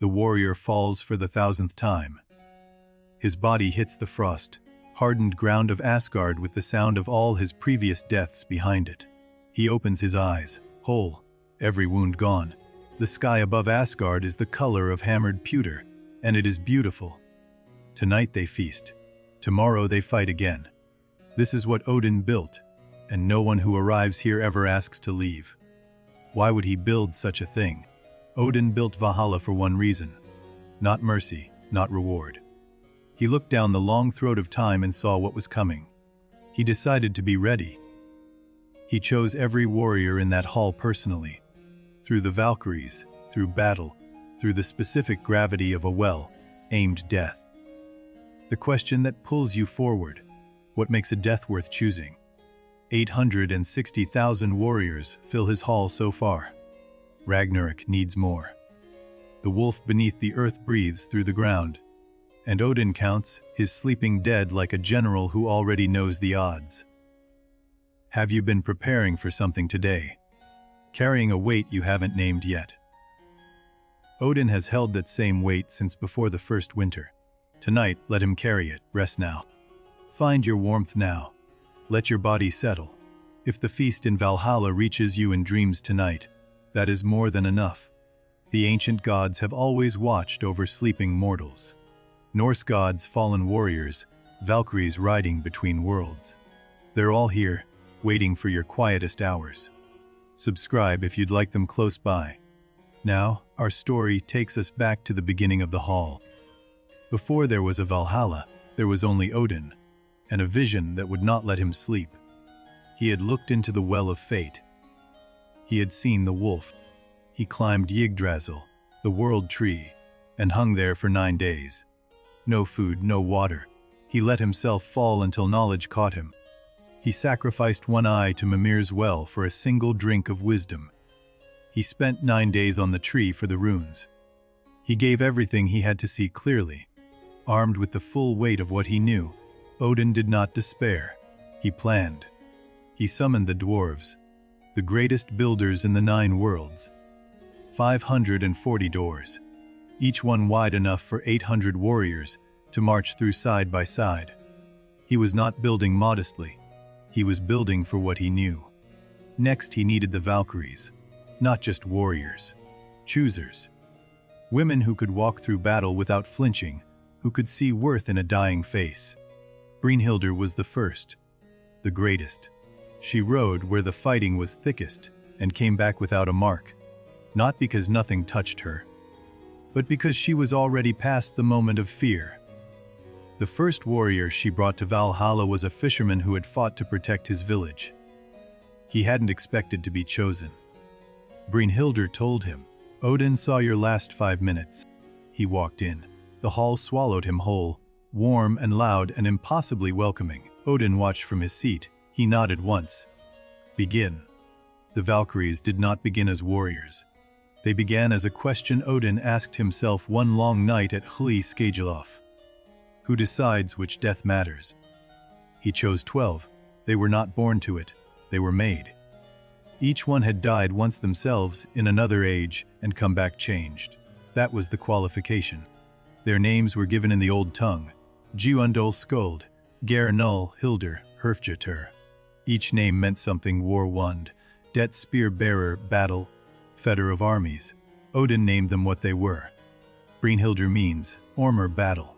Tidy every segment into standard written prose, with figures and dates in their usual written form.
The warrior falls for the 1000th time. His body hits the frost, hardened ground of Asgard with the sound of all his previous deaths behind it. He opens his eyes, whole, every wound gone. The sky above Asgard is the color of hammered pewter, and it is beautiful. Tonight they feast. Tomorrow they fight again. This is what Odin built, and no one who arrives here ever asks to leave. Why would he build such a thing? Odin built Valhalla for one reason. Not mercy, not reward. He looked down the long throat of time and saw what was coming. He decided to be ready. He chose every warrior in that hall personally. Through the Valkyries, through battle, through the specific gravity of a well-aimed death. The question that pulls you forward, what makes a death worth choosing? 860,000 warriors fill his hall so far. Ragnarok needs more. The wolf beneath the earth breathes through the ground, and Odin counts his sleeping dead like a general who already knows the odds. Have you been preparing for something today? Carrying a weight you haven't named yet. Odin has held that same weight since before the first winter. Tonight, let him carry it. Rest now. Find your warmth now. Let your body settle. If the feast in Valhalla reaches you in dreams tonight, that is more than enough. The ancient gods have always watched over sleeping mortals. Norse gods, fallen warriors, Valkyries riding between worlds. They're all here, waiting for your quietest hours. Subscribe if you'd like them close by. Now, our story takes us back to the beginning of the hall. Before there was a Valhalla, there was only Odin, and a vision that would not let him sleep. He had looked into the well of fate. He had seen the wolf. He climbed Yggdrasil, the world tree, and hung there for 9 days. No food, no water. He let himself fall until knowledge caught him. He sacrificed one eye to Mimir's well for a single drink of wisdom. He spent 9 days on the tree for the runes. He gave everything he had to see clearly. Armed with the full weight of what he knew, Odin did not despair. He planned. He summoned the dwarves, the greatest builders in the 9 worlds. 540 doors, each one wide enough for 800 warriors to march through side by side. He was not building modestly. He was building for what he knew. Next, he needed the Valkyries, not just warriors, choosers. Women who could walk through battle without flinching, who could see worth in a dying face. Brynhildr was the first, the greatest. She rode where the fighting was thickest and came back without a mark, not because nothing touched her, but because she was already past the moment of fear. The first warrior she brought to Valhalla was a fisherman who had fought to protect his village. He hadn't expected to be chosen. Brynhildr told him, "Odin saw your last 5 minutes." He walked in. The hall swallowed him whole, warm and loud and impossibly welcoming. Odin watched from his seat. He nodded once. "Begin." The Valkyries did not begin as warriors. They began as a question Odin asked himself one long night at Hli Skagelof. Who decides which death matters? He chose 12. They were not born to it. They were made. Each one had died once themselves in another age and come back changed. That was the qualification. Their names were given in the old tongue. Giundol Skuld, Ger Null, Hildur, Herfjatur. Each name meant something: war wand, det spear bearer, battle, fetter of armies. Odin named them what they were. Brynhildr means Ormur, battle.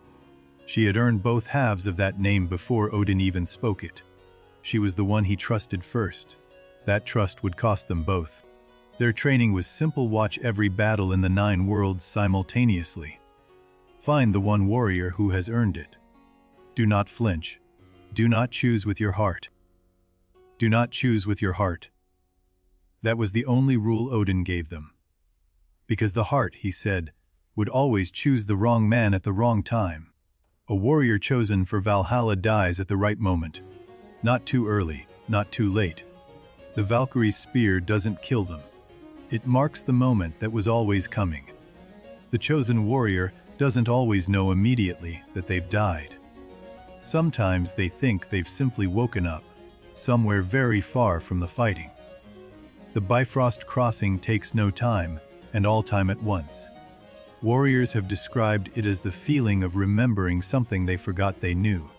She had earned both halves of that name before Odin even spoke it. She was the one he trusted first. That trust would cost them both. Their training was simple: watch every battle in the 9 worlds simultaneously. Find the one warrior who has earned it. Do not flinch. Do not choose with your heart. Do not choose with your heart. That was the only rule Odin gave them. Because the heart, he said, would always choose the wrong man at the wrong time. A warrior chosen for Valhalla dies at the right moment. Not too early, not too late. The Valkyrie's spear doesn't kill them. It marks the moment that was always coming. The chosen warrior doesn't always know immediately that they've died. Sometimes they think they've simply woken up, somewhere very far from the fighting. The Bifrost crossing takes no time, and all time at once. Warriors have described it as the feeling of remembering something they forgot they knew.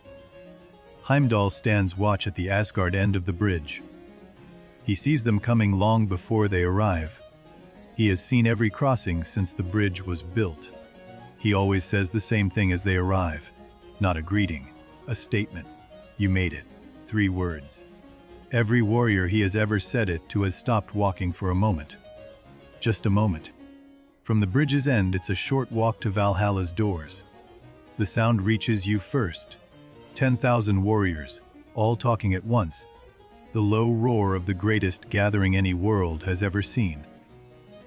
Heimdall stands watch at the Asgard end of the bridge. He sees them coming long before they arrive. He has seen every crossing since the bridge was built. He always says the same thing as they arrive. Not a greeting, a statement. You made it. 3 words. Every warrior he has ever said it to has stopped walking for a moment. Just a moment. From the bridge's end, it's a short walk to Valhalla's doors. The sound reaches you first. 10,000 warriors, all talking at once. The low roar of the greatest gathering any world has ever seen.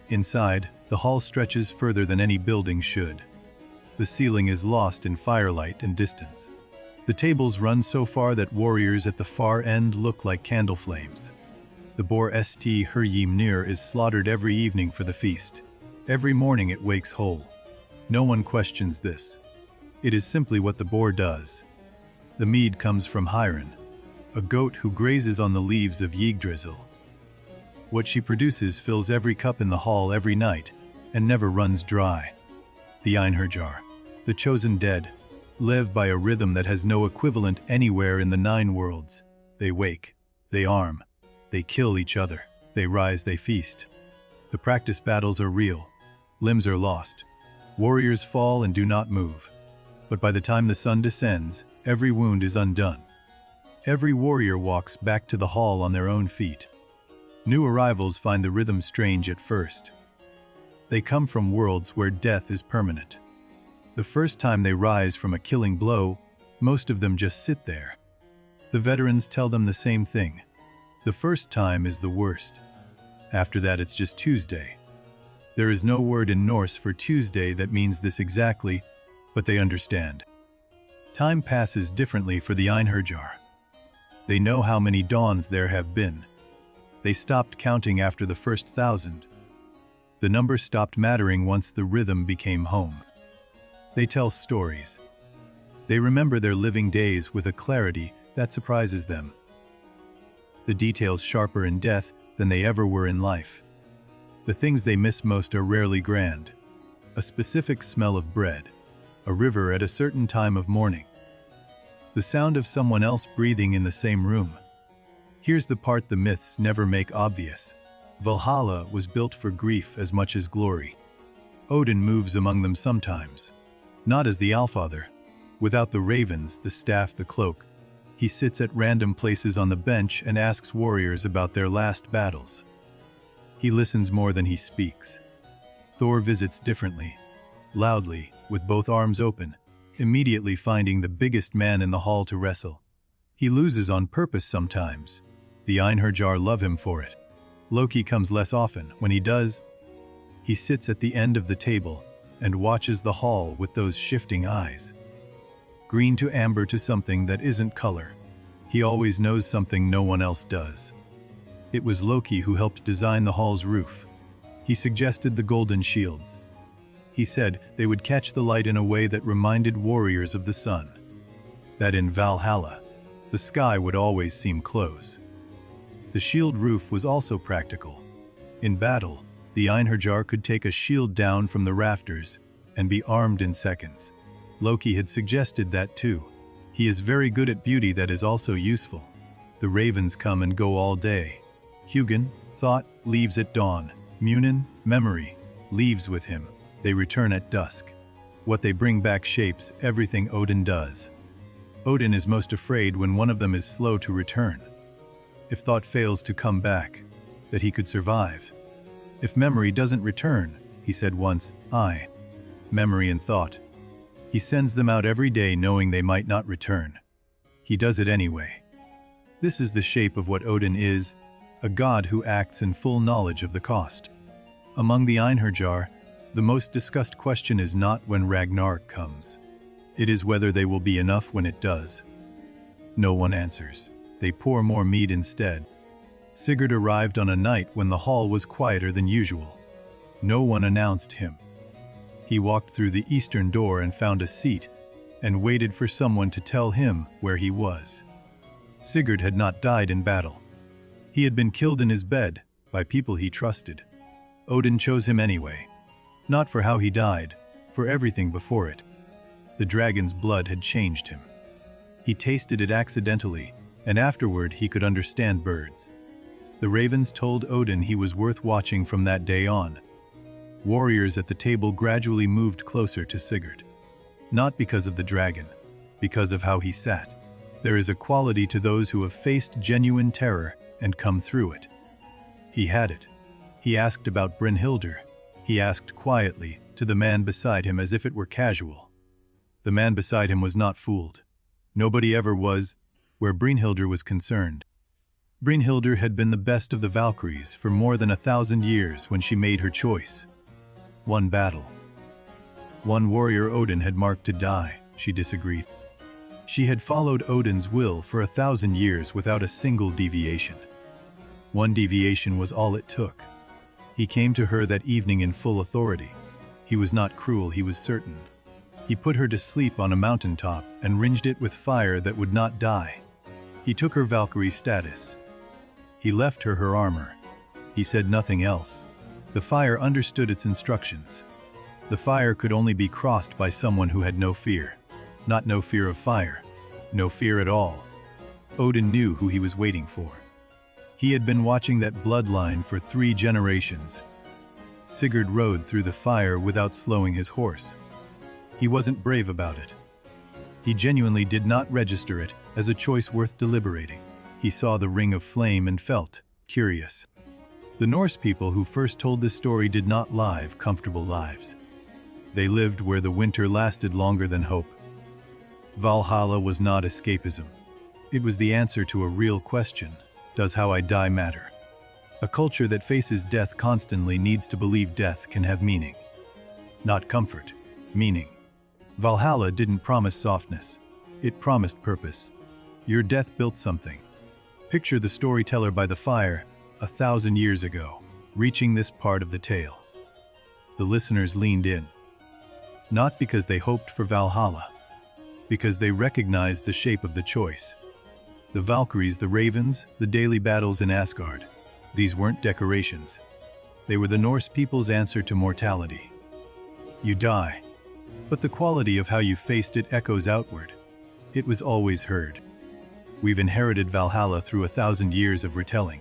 Inside, the hall stretches further than any building should. The ceiling is lost in firelight and distance. The tables run so far that warriors at the far end look like candle flames. The boar St. Hyrmnir is slaughtered every evening for the feast. Every morning it wakes whole. No one questions this. It is simply what the boar does. The mead comes from Hyrn, a goat who grazes on the leaves of Yggdrasil. What she produces fills every cup in the hall every night and never runs dry. The Einherjar, the chosen dead, live by a rhythm that has no equivalent anywhere in the 9 worlds. They wake, they arm, they kill each other, they rise, they feast. The practice battles are real. Limbs are lost. Warriors fall and do not move. But by the time the sun descends, every wound is undone. Every warrior walks back to the hall on their own feet. New arrivals find the rhythm strange at first. They come from worlds where death is permanent. The first time they rise from a killing blow, most of them just sit there. The veterans tell them the same thing. The first time is the worst. After that, it's just Tuesday. There is no word in Norse for Tuesday that means this exactly, but they understand. Time passes differently for the Einherjar. They know how many dawns there have been. They stopped counting after the first 1,000. The number stopped mattering once the rhythm became home. They tell stories. They remember their living days with a clarity that surprises them. The details sharper in death than they ever were in life. The things they miss most are rarely grand. A specific smell of bread, a river at a certain time of morning, the sound of someone else breathing in the same room. Here's the part the myths never make obvious. Valhalla was built for grief as much as glory. Odin moves among them sometimes. Not as the Allfather. Without the ravens, the staff, the cloak. He sits at random places on the bench and asks warriors about their last battles. He listens more than he speaks. Thor visits differently, loudly, with both arms open, immediately finding the biggest man in the hall to wrestle. He loses on purpose sometimes. The Einherjar love him for it. Loki comes less often. When he does, he sits at the end of the table and watches the hall with those shifting eyes. Green to amber to something that isn't color. He always knows something no one else does. It was Loki who helped design the hall's roof. He suggested the golden shields. He said they would catch the light in a way that reminded warriors of the sun. That in Valhalla, the sky would always seem close. The shield roof was also practical. In battle, the Einherjar could take a shield down from the rafters and be armed in seconds. Loki had suggested that too. He is very good at beauty that is also useful. The ravens come and go all day. Hugin, thought, leaves at dawn. Munin, memory, leaves with him. They return at dusk. What they bring back shapes everything Odin does. Odin is most afraid when one of them is slow to return. If thought fails to come back, that he could survive. If memory doesn't return, he said once, memory and thought. He sends them out every day knowing they might not return. He does it anyway. This is the shape of what Odin is, a god who acts in full knowledge of the cost. Among the Einherjar, the most discussed question is not when Ragnarok comes. It is whether they will be enough when it does. No one answers. They pour more mead instead. Sigurd arrived on a night when the hall was quieter than usual. No one announced him. He walked through the eastern door and found a seat, and waited for someone to tell him where he was. Sigurd had not died in battle. He had been killed in his bed by people he trusted. Odin chose him anyway. Not for how he died, for everything before it. The dragon's blood had changed him. He tasted it accidentally, and afterward he could understand birds. The ravens told Odin he was worth watching from that day on. Warriors at the table gradually moved closer to Sigurd. Not because of the dragon, because of how he sat. There is a quality to those who have faced genuine terror and come through it. He had it. He asked about Brynhildr. He asked quietly to the man beside him as if it were casual. The man beside him was not fooled. Nobody ever was, where Brynhildr was concerned. Brynhildr had been the best of the Valkyries for more than 1,000 years when she made her choice. One battle. One warrior Odin had marked to die, she disagreed. She had followed Odin's will for 1,000 years without a single deviation. One deviation was all it took. He came to her that evening in full authority. He was not cruel, he was certain. He put her to sleep on a mountaintop and ringed it with fire that would not die. He took her Valkyrie status. He left her her armor. He said nothing else. The fire understood its instructions. The fire could only be crossed by someone who had no fear. Not no fear of fire. No fear at all. Odin knew who he was waiting for. He had been watching that bloodline for 3 generations. Sigurd rode through the fire without slowing his horse. He wasn't brave about it. He genuinely did not register it as a choice worth deliberating. He saw the ring of flame and felt curious. The Norse people who first told this story did not live comfortable lives. They lived where the winter lasted longer than hope. Valhalla was not escapism. It was the answer to a real question. Does how I die matter? A culture that faces death constantly needs to believe death can have meaning. Not comfort, meaning. Valhalla didn't promise softness. It promised purpose. Your death built something. Picture the storyteller by the fire 1,000 years ago, reaching this part of the tale. The listeners leaned in. Not because they hoped for Valhalla, because they recognized the shape of the choice. The Valkyries, the ravens, the daily battles in Asgard. These weren't decorations. They were the Norse people's answer to mortality. You die, but the quality of how you faced it echoes outward. It was always heard. We've inherited Valhalla through 1,000 years of retelling.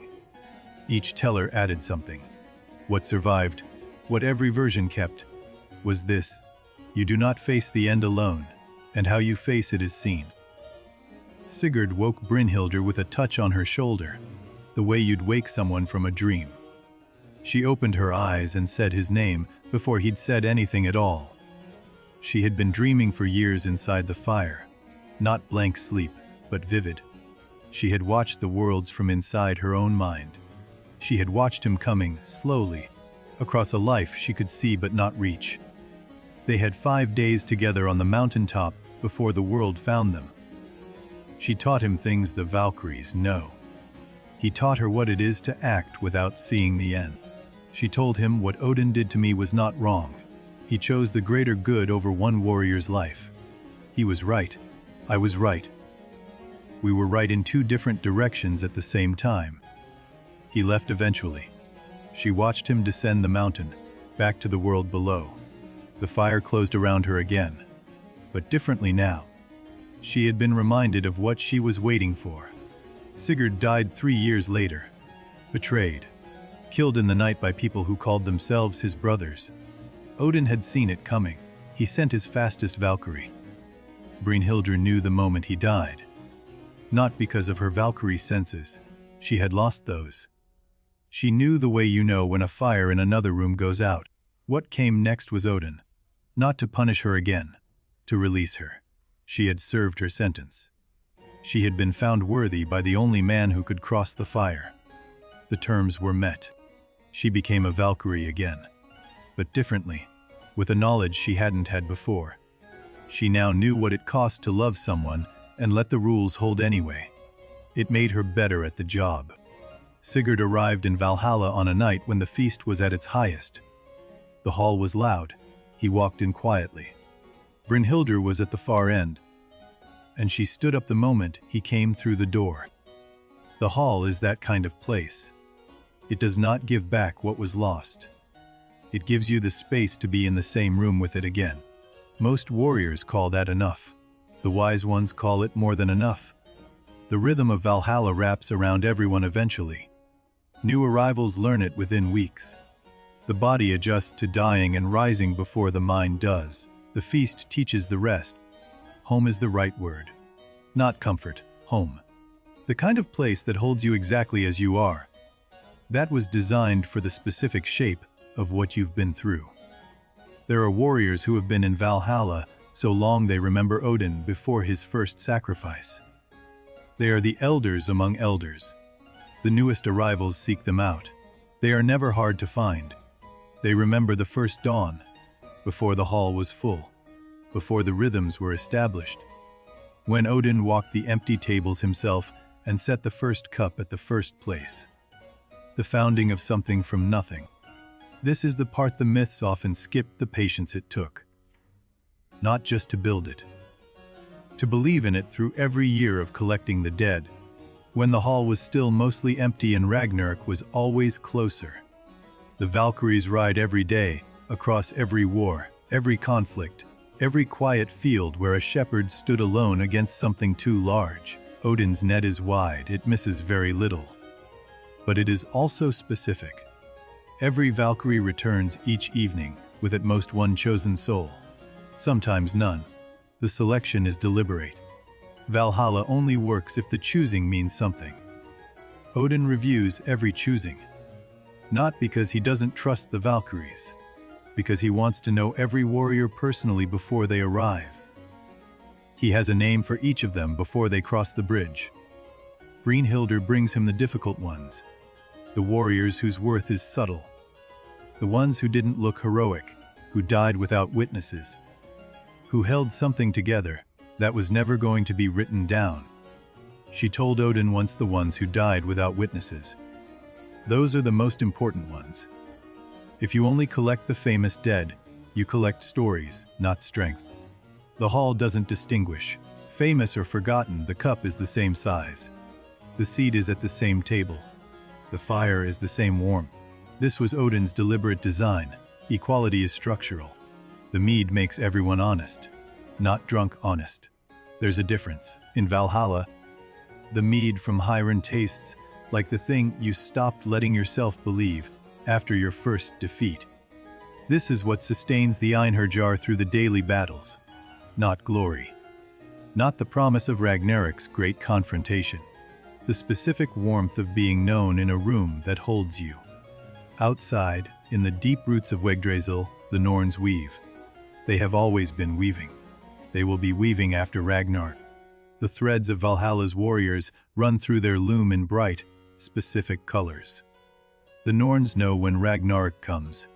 Each teller added something. What survived, what every version kept, was this: you do not face the end alone, and how you face it is seen. Sigurd woke Brynhildr with a touch on her shoulder, the way you'd wake someone from a dream. She opened her eyes and said his name before he'd said anything at all. She had been dreaming for years inside the fire, not blank sleep, but vivid. She had watched the worlds from inside her own mind. She had watched him coming, slowly, across a life she could see but not reach. They had 5 days together on the mountaintop before the world found them. She taught him things the Valkyries know. He taught her what it is to act without seeing the end. She told him what Odin did to me was not wrong. He chose the greater good over one warrior's life. He was right. I was right. We were right in 2 different directions at the same time. He left eventually. She watched him descend the mountain, back to the world below. The fire closed around her again, but differently now. She had been reminded of what she was waiting for. Sigurd died 3 years later, betrayed, killed in the night by people who called themselves his brothers. Odin had seen it coming. He sent his fastest Valkyrie. Brynhildr knew the moment he died. Not because of her Valkyrie senses. She had lost those. She knew the way you know when a fire in another room goes out. What came next was Odin. Not to punish her again, to release her. She had served her sentence. She had been found worthy by the only man who could cross the fire. The terms were met. She became a Valkyrie again, but differently, with a knowledge she hadn't had before. She now knew what it cost to love someone and let the rules hold anyway. It made her better at the job. Sigurd arrived in Valhalla on a night when the feast was at its highest. The hall was loud. He walked in quietly. Brynhildr was at the far end, and she stood up the moment he came through the door. The hall is that kind of place. It does not give back what was lost. It gives you the space to be in the same room with it again. Most warriors call that enough. The wise ones call it more than enough. The rhythm of Valhalla wraps around everyone eventually. New arrivals learn it within weeks. The body adjusts to dying and rising before the mind does. The feast teaches the rest. Home is the right word. Not comfort, home. The kind of place that holds you exactly as you are. That was designed for the specific shape of what you've been through. There are warriors who have been in Valhalla so long they remember Odin before his first sacrifice. They are the elders among elders. The newest arrivals seek them out. They are never hard to find. They remember the first dawn, before the hall was full, before the rhythms were established. When Odin walked the empty tables himself and set the first cup at the first place. The founding of something from nothing. This is the part the myths often skip: the patience it took. Not just to build it. To believe in it through every year of collecting the dead, when the hall was still mostly empty and Ragnarok was always closer. The Valkyries ride every day, across every war, every conflict, every quiet field where a shepherd stood alone against something too large. Odin's net is wide, it misses very little. But it is also specific. Every Valkyrie returns each evening, with at most one chosen soul. Sometimes none. The selection is deliberate. Valhalla only works if the choosing means something. Odin reviews every choosing. Not because he doesn't trust the Valkyries, because he wants to know every warrior personally before they arrive. He has a name for each of them before they cross the bridge. Brynhildr brings him the difficult ones, the warriors whose worth is subtle, the ones who didn't look heroic, who died without witnesses, who held something together that was never going to be written down. She told Odin once, the ones who died without witnesses. Those are the most important ones. If you only collect the famous dead, you collect stories, not strength. The hall doesn't distinguish. Famous or forgotten, the cup is the same size. The seat is at the same table. The fire is the same warmth. This was Odin's deliberate design. Equality is structural. The mead makes everyone honest, not drunk honest. There's a difference. In Valhalla, the mead from Hyrun tastes like the thing you stopped letting yourself believe after your first defeat. This is what sustains the Einherjar through the daily battles. Not glory. Not the promise of Ragnarok's great confrontation. The specific warmth of being known in a room that holds you. Outside, in the deep roots of Yggdrasil, the Norns weave. They have always been weaving. They will be weaving after Ragnarok. The threads of Valhalla's warriors run through their loom in bright, specific colors. The Norns know when Ragnarok comes.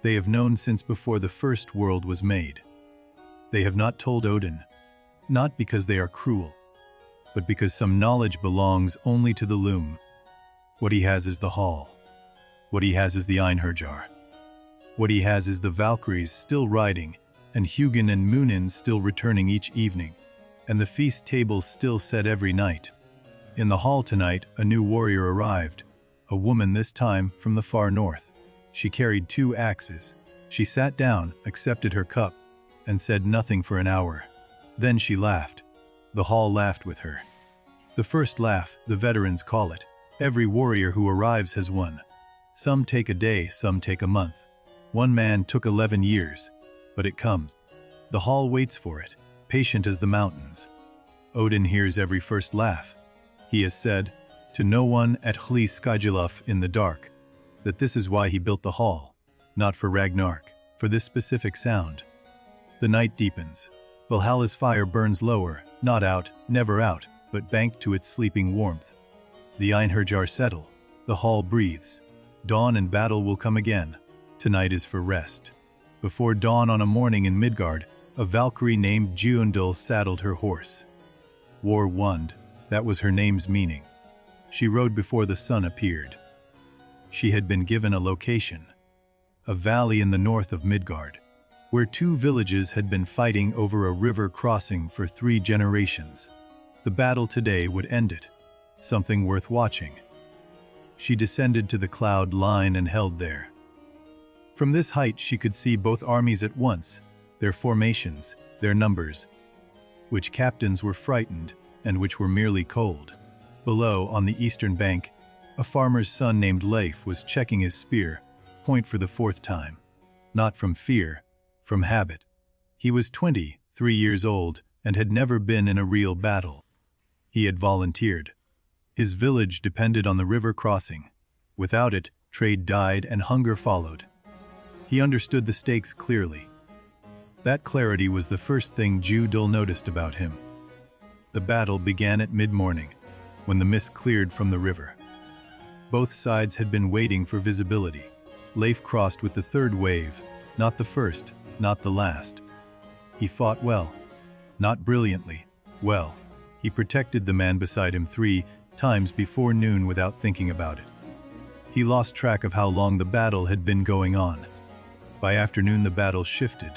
They have known since before the first world was made. They have not told Odin, not because they are cruel, but because some knowledge belongs only to the loom. What he has is the hall. What he has is the Einherjar. What he has is the Valkyries still riding, and Hugin and Munin still returning each evening, and the feast tables still set every night. In the hall tonight, a new warrior arrived, a woman this time from the far north. She carried 2 axes. She sat down, accepted her cup, and said nothing for an hour. Then she laughed. The hall laughed with her. The first laugh, the veterans call it. Every warrior who arrives has one. Some take a day, some take a month. One man took 11 years, but it comes. The hall waits for it, patient as the mountains. Odin hears every first laugh. He has said, to no one at Hli Skygiluf in the dark, that this is why he built the hall, not for Ragnarok, for this specific sound. The night deepens. Valhalla's fire burns lower, not out, never out, but banked to its sleeping warmth. The Einherjar settle. The hall breathes. Dawn and battle will come again. Tonight is for rest. Before dawn on a morning in Midgard, a Valkyrie named Brynhildr saddled her horse. War wand, that was her name's meaning. She rode before the sun appeared. She had been given a location, a valley in the north of Midgard, where 2 villages had been fighting over a river crossing for 3 generations. The battle today would end it, something worth watching. She descended to the cloud line and held there. From this height she could see both armies at once, their formations, their numbers, which captains were frightened and which were merely cold. Below, on the eastern bank, a farmer's son named Leif was checking his spear, point for the fourth time. Not from fear, from habit. He was 23 years old and had never been in a real battle. He had volunteered. His village depended on the river crossing. Without it, trade died and hunger followed. He understood the stakes clearly. That clarity was the first thing Sigurd noticed about him. The battle began at mid-morning, when the mist cleared from the river. Both sides had been waiting for visibility. Leif crossed with the third wave, not the first, not the last. He fought well. Not brilliantly, well. He protected the man beside him 3 times before noon without thinking about it. He lost track of how long the battle had been going on. By afternoon the battle shifted.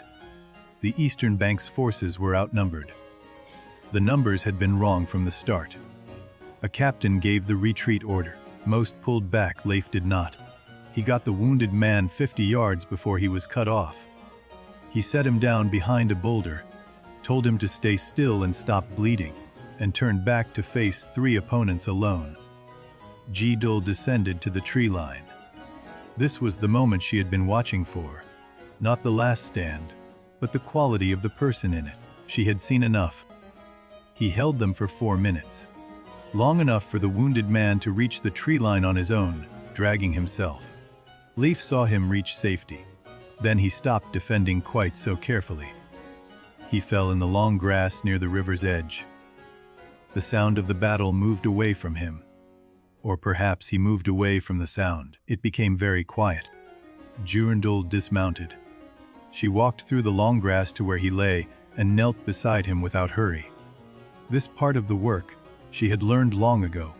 The eastern bank's forces were outnumbered. The numbers had been wrong from the start. A captain gave the retreat order. Most pulled back, Leif did not. He got the wounded man 50 yards before he was cut off. He set him down behind a boulder, told him to stay still and stop bleeding, and turned back to face 3 opponents alone. Sigurd descended to the tree line. This was the moment she had been watching for. Not the last stand, but the quality of the person in it. She had seen enough. He held them for 4 minutes. Long enough for the wounded man to reach the tree line on his own, dragging himself. Leif saw him reach safety. Then he stopped defending quite so carefully. He fell in the long grass near the river's edge. The sound of the battle moved away from him. Or perhaps he moved away from the sound. It became very quiet. Brynhildr dismounted. She walked through the long grass to where he lay and knelt beside him without hurry. This part of the work, she had learned long ago,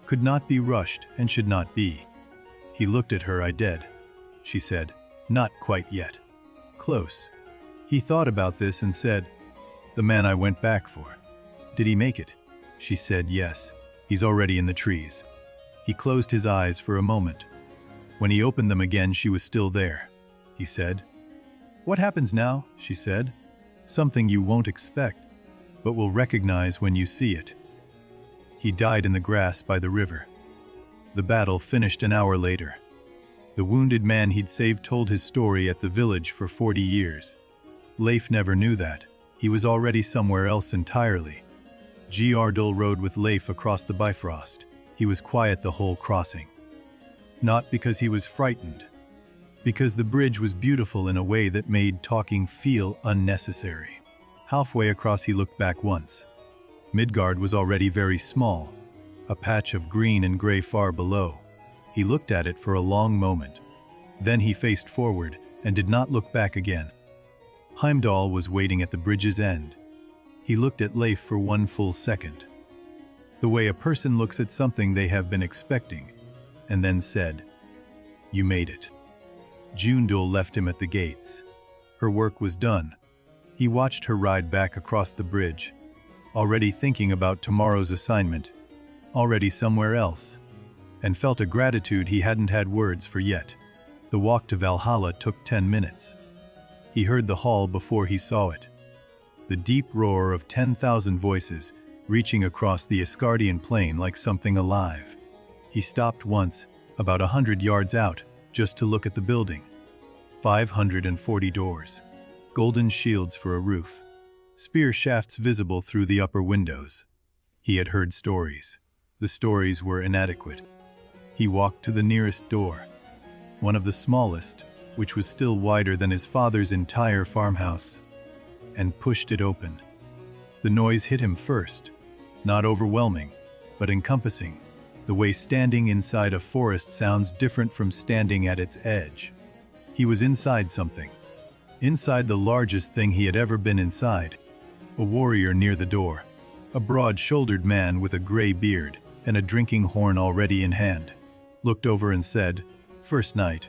could not be rushed and should not be. He looked at her. "I dead," she said. "Not quite yet. Close." He thought about this and said, "The man I went back for. Did he make it?" She said, "Yes. He's already in the trees." He closed his eyes for a moment. When he opened them again, she was still there. He said, "What happens now?" she said. "Something you won't expect, but will recognize when you see it." He died in the grass by the river. The battle finished an hour later. The wounded man he'd saved told his story at the village for 40 years. Leif never knew that. He was already somewhere else entirely. Sigurd rode with Leif across the Bifrost. He was quiet the whole crossing. Not because he was frightened, because the bridge was beautiful in a way that made talking feel unnecessary. Halfway across he looked back once. Midgard was already very small, a patch of green and gray far below. He looked at it for a long moment. Then he faced forward and did not look back again. Heimdall was waiting at the bridge's end. He looked at Leif for 1 full second. The way a person looks at something they have been expecting, and then said, "You made it." Brynhildr left him at the gates. Her work was done. He watched her ride back across the bridge, already thinking about tomorrow's assignment, already somewhere else, and felt a gratitude he hadn't had words for yet. The walk to Valhalla took 10 minutes. He heard the hall before he saw it. The deep roar of 10,000 voices reaching across the Asgardian plain like something alive. He stopped once, about 100 yards out, just to look at the building. 540 doors. Golden shields for a roof. Spear shafts visible through the upper windows. He had heard stories. The stories were inadequate. He walked to the nearest door, one of the smallest, which was still wider than his father's entire farmhouse, and pushed it open. The noise hit him first, not overwhelming, but encompassing, the way standing inside a forest sounds different from standing at its edge. He was inside something, inside the largest thing he had ever been inside. A warrior near the door, a broad-shouldered man with a gray beard and a drinking horn already in hand, looked over and said, "First night."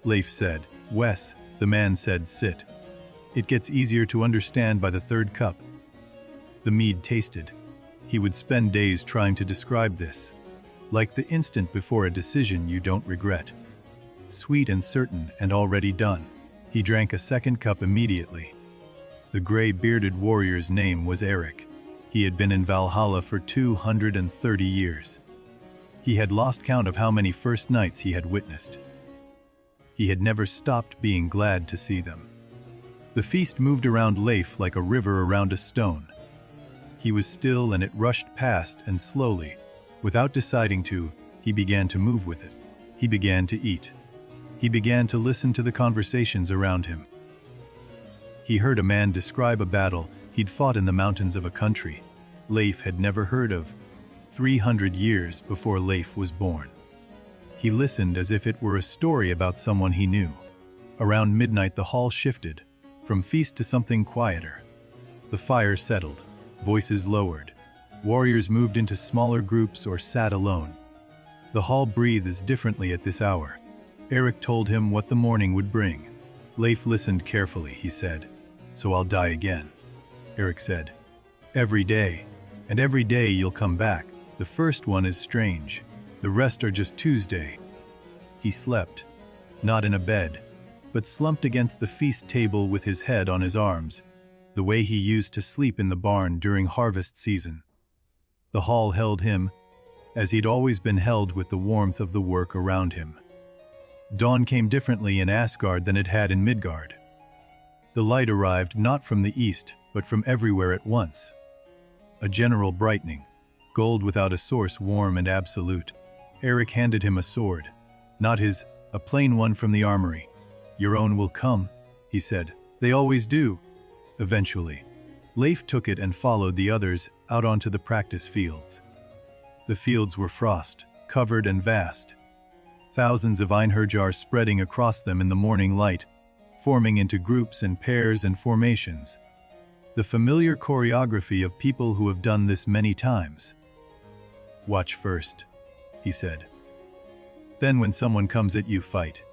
Leif said, "Wes." The man said, "Sit." It gets easier to understand by the 3rd cup. The mead tasted. He would spend days trying to describe this, like the instant before a decision you don't regret. sweet and certain and already done. He drank a second cup immediately. The gray-bearded warrior's name was Eric. He had been in Valhalla for 230 years. He had lost count of how many first nights he had witnessed. He had never stopped being glad to see them. The feast moved around Leif like a river around a stone. He was still and it rushed past, and slowly, without deciding to, he began to move with it. He began to eat. He began to listen to the conversations around him. He heard a man describe a battle he'd fought in the mountains of a country Leif had never heard of, 300 years before Leif was born. He listened as if it were a story about someone he knew. Around midnight the hall shifted, from feast to something quieter. The fire settled, voices lowered. Warriors moved into smaller groups or sat alone. The hall breathes differently at this hour. Eric told him what the morning would bring. Leif listened carefully, he said. "So I'll die again." Eric said, "Every day, and every day you'll come back. The first one is strange. The rest are just Tuesday." He slept, not in a bed, but slumped against the feast table with his head on his arms, the way he used to sleep in the barn during harvest season. The hall held him, as he'd always been held, with the warmth of the work around him. Dawn came differently in Asgard than it had in Midgard. The light arrived not from the east, but from everywhere at once. A general brightening, gold without a source, warm and absolute. Eric handed him a sword, not his, a plain one from the armory. "Your own will come," he said. "They always do." Eventually, Leif took it and followed the others out onto the practice fields. The fields were frost-covered and vast. Thousands of Einherjar spreading across them in the morning light, forming into groups and pairs and formations. The familiar choreography of people who have done this many times. "Watch first," he said. "Then when someone comes at you, fight.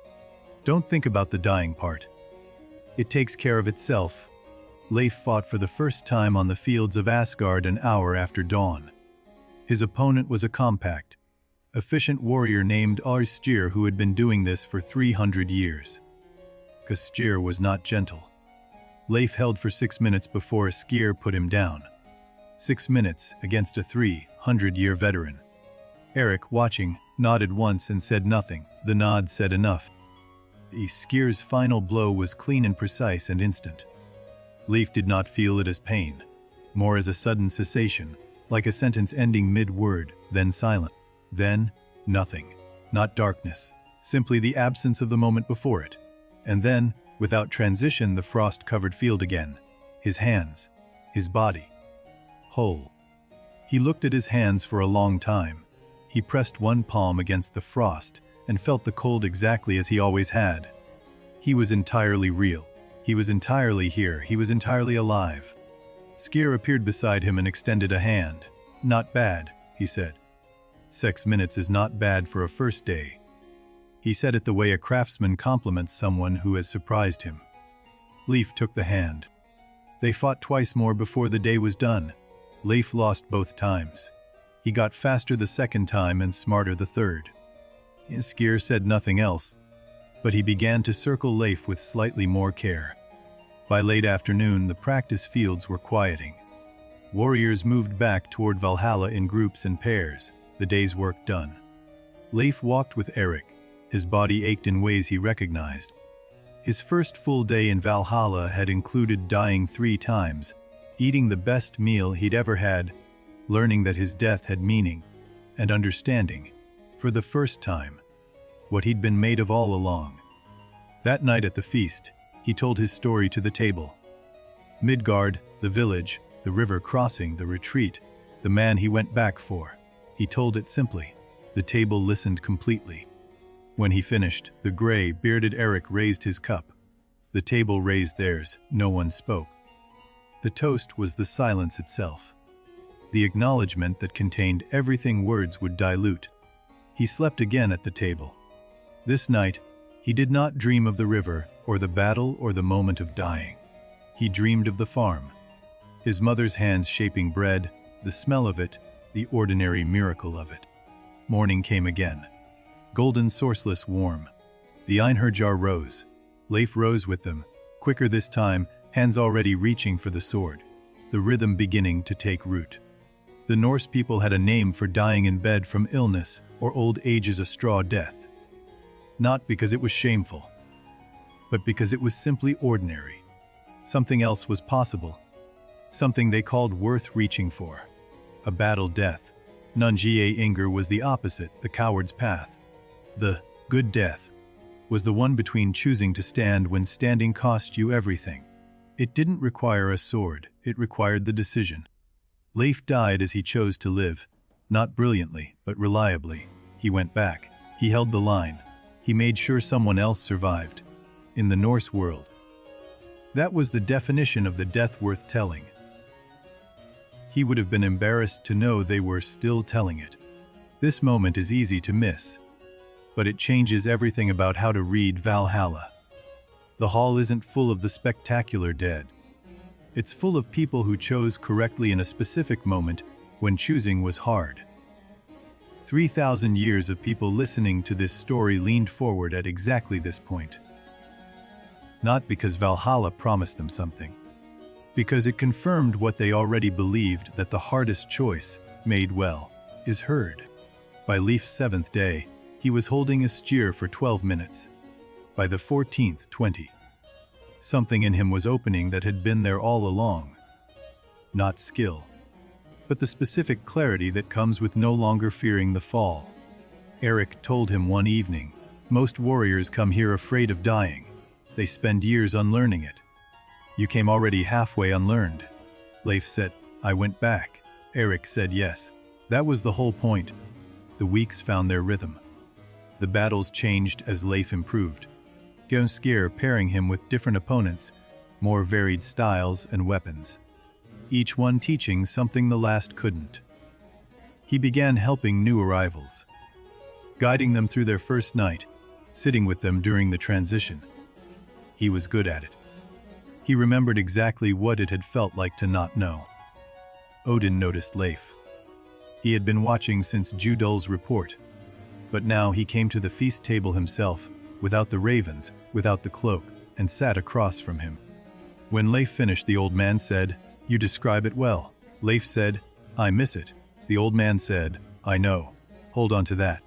Don't think about the dying part. It takes care of itself." Leif fought for the first time on the fields of Asgard an hour after dawn. His opponent was a compact, efficient warrior named Arstir, who had been doing this for 300 years. Arstir was not gentle. Leif held for 6 minutes before Askir put him down. 6 minutes against a 300-year veteran. Eric, watching, nodded once and said nothing. The nod said enough. Askir's final blow was clean and precise and instant. Leif did not feel it as pain, more as a sudden cessation, like a sentence ending mid-word, then silent. Then, nothing. Not darkness, simply the absence of the moment before it. And then, without transition, the frost-covered field again. His hands, his body, whole. He looked at his hands for a long time. He pressed one palm against the frost and felt the cold exactly as he always had. He was entirely real. He was entirely here. He was entirely alive. Skir appeared beside him and extended a hand. "Not bad," he said. 6 minutes is not bad for a first day. He said it the way a craftsman compliments someone who has surprised him. Leif took the hand. They fought twice more before the day was done. Leif lost both times. He got faster the second time and smarter the third. Skir said nothing else, but he began to circle Leif with slightly more care. By late afternoon, the practice fields were quieting. Warriors moved back toward Valhalla in groups and pairs, the day's work done. Leif walked with Eric. His body ached in ways he recognized. His first full day in Valhalla had included dying 3 times, eating the best meal he'd ever had, learning that his death had meaning, and understanding, for the first time, what he'd been made of all along. That night at the feast, he told his story to the table. Midgard, the village, the river crossing, the retreat, the man he went back for. He told it simply. The table listened completely. When he finished, the gray, bearded Eric raised his cup. The table raised theirs. No one spoke. The toast was the silence itself. The acknowledgement that contained everything words would dilute. He slept again at the table. This night, he did not dream of the river, or the battle, or the moment of dying. He dreamed of the farm. His mother's hands shaping bread, the smell of it, the ordinary miracle of it. Morning came again. Golden, sourceless, warm. The Einherjar rose. Leif rose with them, quicker this time, hands already reaching for the sword, the rhythm beginning to take root. The Norse people had a name for dying in bed from illness or old age as a straw death. Not because it was shameful, but because it was simply ordinary. Something else was possible, something they called worth reaching for. A battle death. Nungie Inger was the opposite, the coward's path. The good death was the one between choosing to stand when standing cost you everything. It didn't require a sword, it required the decision. Leif died as he chose to live, not brilliantly, but reliably. He went back. He held the line. He made sure someone else survived. In the Norse world, that was the definition of the death worth telling. He would have been embarrassed to know they were still telling it. This moment is easy to miss, but it changes everything about how to read Valhalla. The hall isn't full of the spectacular dead. It's full of people who chose correctly in a specific moment when choosing was hard. 3,000 years of people listening to this story leaned forward at exactly this point. Not because Valhalla promised them something, because it confirmed what they already believed, that the hardest choice, made well, is heard. By Leif's 7th day, he was holding a steer for 12 minutes. By the 14th, 20. Something in him was opening that had been there all along. Not skill, but the specific clarity that comes with no longer fearing the fall. Eric told him one evening, "Most warriors come here afraid of dying. They spend years unlearning it. You came already halfway unlearned." Leif said, "I went back." Eric said yes. That was the whole point. The weeks found their rhythm. The battles changed as Leif improved. Gonskir pairing him with different opponents, more varied styles and weapons. Each one teaching something the last couldn't. He began helping new arrivals, guiding them through their first night, sitting with them during the transition. He was good at it. He remembered exactly what it had felt like to not know. Odin noticed Leif. He had been watching since Judul's report, but now he came to the feast table himself, without the ravens, without the cloak, and sat across from him. When Leif finished, the old man said, "You describe it well." Leif said, "I miss it." The old man said, "I know. Hold on to that."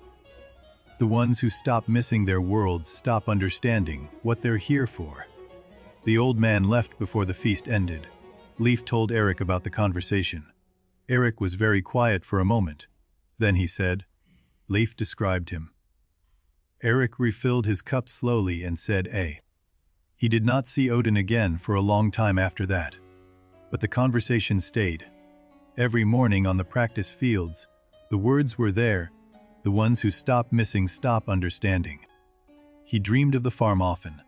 The ones who stop missing their worlds stop understanding what they're here for. The old man left before the feast ended. Leif told Eric about the conversation. Eric was very quiet for a moment. Then he said, Leif described him. Eric refilled his cup slowly and said, "Eh." He did not see Odin again for a long time after that. But the conversation stayed. Every morning on the practice fields, the words were there. The ones who stop missing stop understanding. He dreamed of the farm often.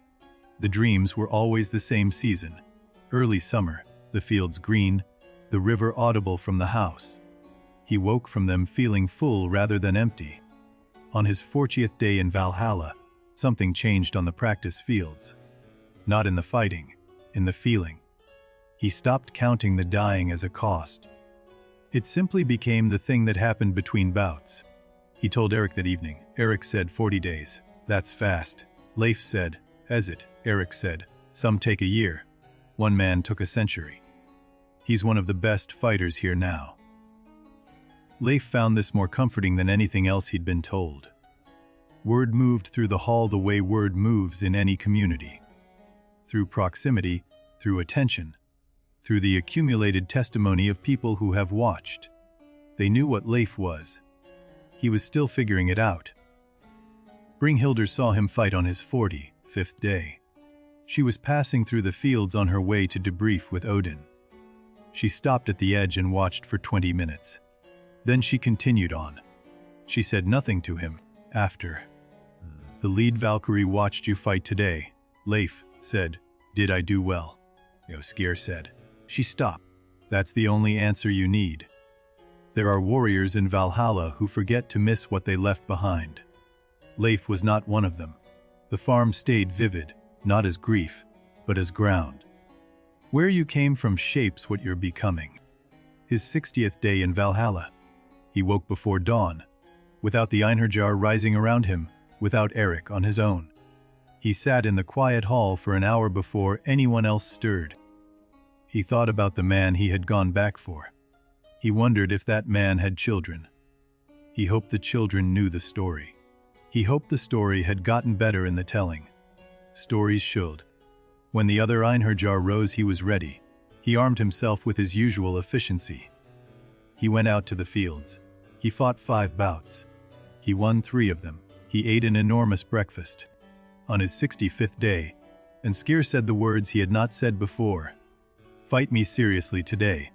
The dreams were always the same season. Early summer, the fields green, the river audible from the house. He woke from them feeling full rather than empty. On his 40th day in Valhalla, something changed on the practice fields. Not in the fighting, in the feeling. He stopped counting the dying as a cost. It simply became the thing that happened between bouts. He told Eric that evening. Eric said, 40 days. That's fast. Leif said, "Has it?" Eric said, "Some take a year. One man took a century. He's one of the best fighters here now." Leif found this more comforting than anything else he'd been told. Word moved through the hall the way word moves in any community. Through proximity, through attention, through the accumulated testimony of people who have watched. They knew what Leif was. He was still figuring it out. Brynhildr saw him fight on his 45th day. She was passing through the fields on her way to debrief with Odin. She stopped at the edge and watched for 20 minutes. Then she continued on. She said nothing to him. After, "The lead Valkyrie watched you fight today." Leif said, "Did I do well?" Gonskir said. She stopped. "That's the only answer you need. There are warriors in Valhalla who forget to miss what they left behind." Leif was not one of them. The farm stayed vivid, not as grief, but as ground. Where you came from shapes what you're becoming. His 60th day in Valhalla. He woke before dawn, without the Einherjar rising around him, without Eric on his own. He sat in the quiet hall for an hour before anyone else stirred. He thought about the man he had gone back for. He wondered if that man had children. He hoped the children knew the story. He hoped the story had gotten better in the telling. Stories should. When the other Einherjar rose, he was ready. He armed himself with his usual efficiency. He went out to the fields. He fought 5 bouts. He won 3 of them. He ate an enormous breakfast. On his 65th day, and Skir said the words he had not said before. "Fight me seriously today.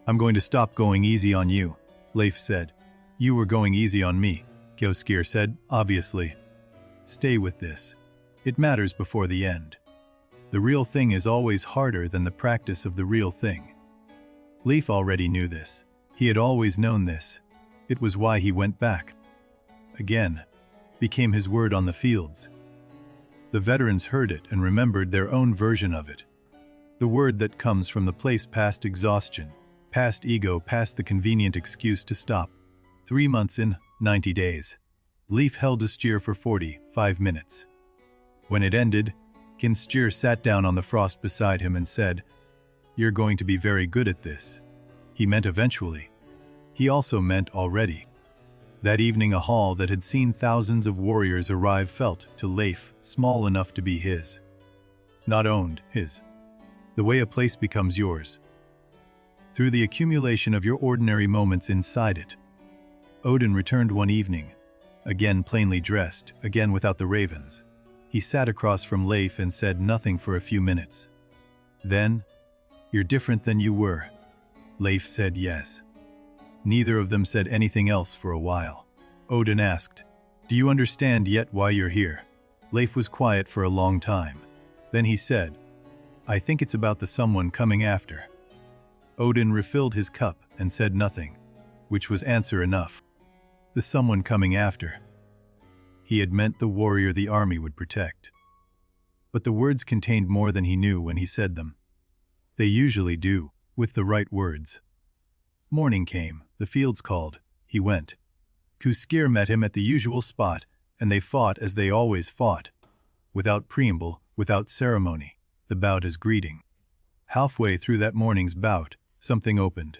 I'm going to stop going easy on you," Leif said. "You were going easy on me," Skir said, "obviously. Stay with this. It matters before the end. The real thing is always harder than the practice of the real thing." Leif already knew this. He had always known this. It was why he went back. Again, became his word on the fields. The veterans heard it and remembered their own version of it. The word that comes from the place past exhaustion, past ego, past the convenient excuse to stop. 3 months in, 90 days. Leif held a steer for 45 minutes. When it ended, Kinstyr sat down on the frost beside him and said, "You're going to be very good at this." He meant eventually. He also meant already. That evening, a hall that had seen thousands of warriors arrive felt, to Leif, small enough to be his. Not owned, his. The way a place becomes yours. Through the accumulation of your ordinary moments inside it. Odin returned one evening, again plainly dressed, again without the ravens. He sat across from Leif and said nothing for a few minutes. Then, "You're different than you were." Leif said yes. Neither of them said anything else for a while. Odin asked, "Do you understand yet why you're here?" Leif was quiet for a long time. Then he said, "I think it's about the someone coming after." Odin refilled his cup and said nothing, which was answer enough. The someone coming after. He had meant the warrior the army would protect. But the words contained more than he knew when he said them. They usually do, with the right words. Morning came, the fields called, he went. Skir met him at the usual spot, and they fought as they always fought. Without preamble, without ceremony, the bout as greeting. Halfway through that morning's bout, something opened.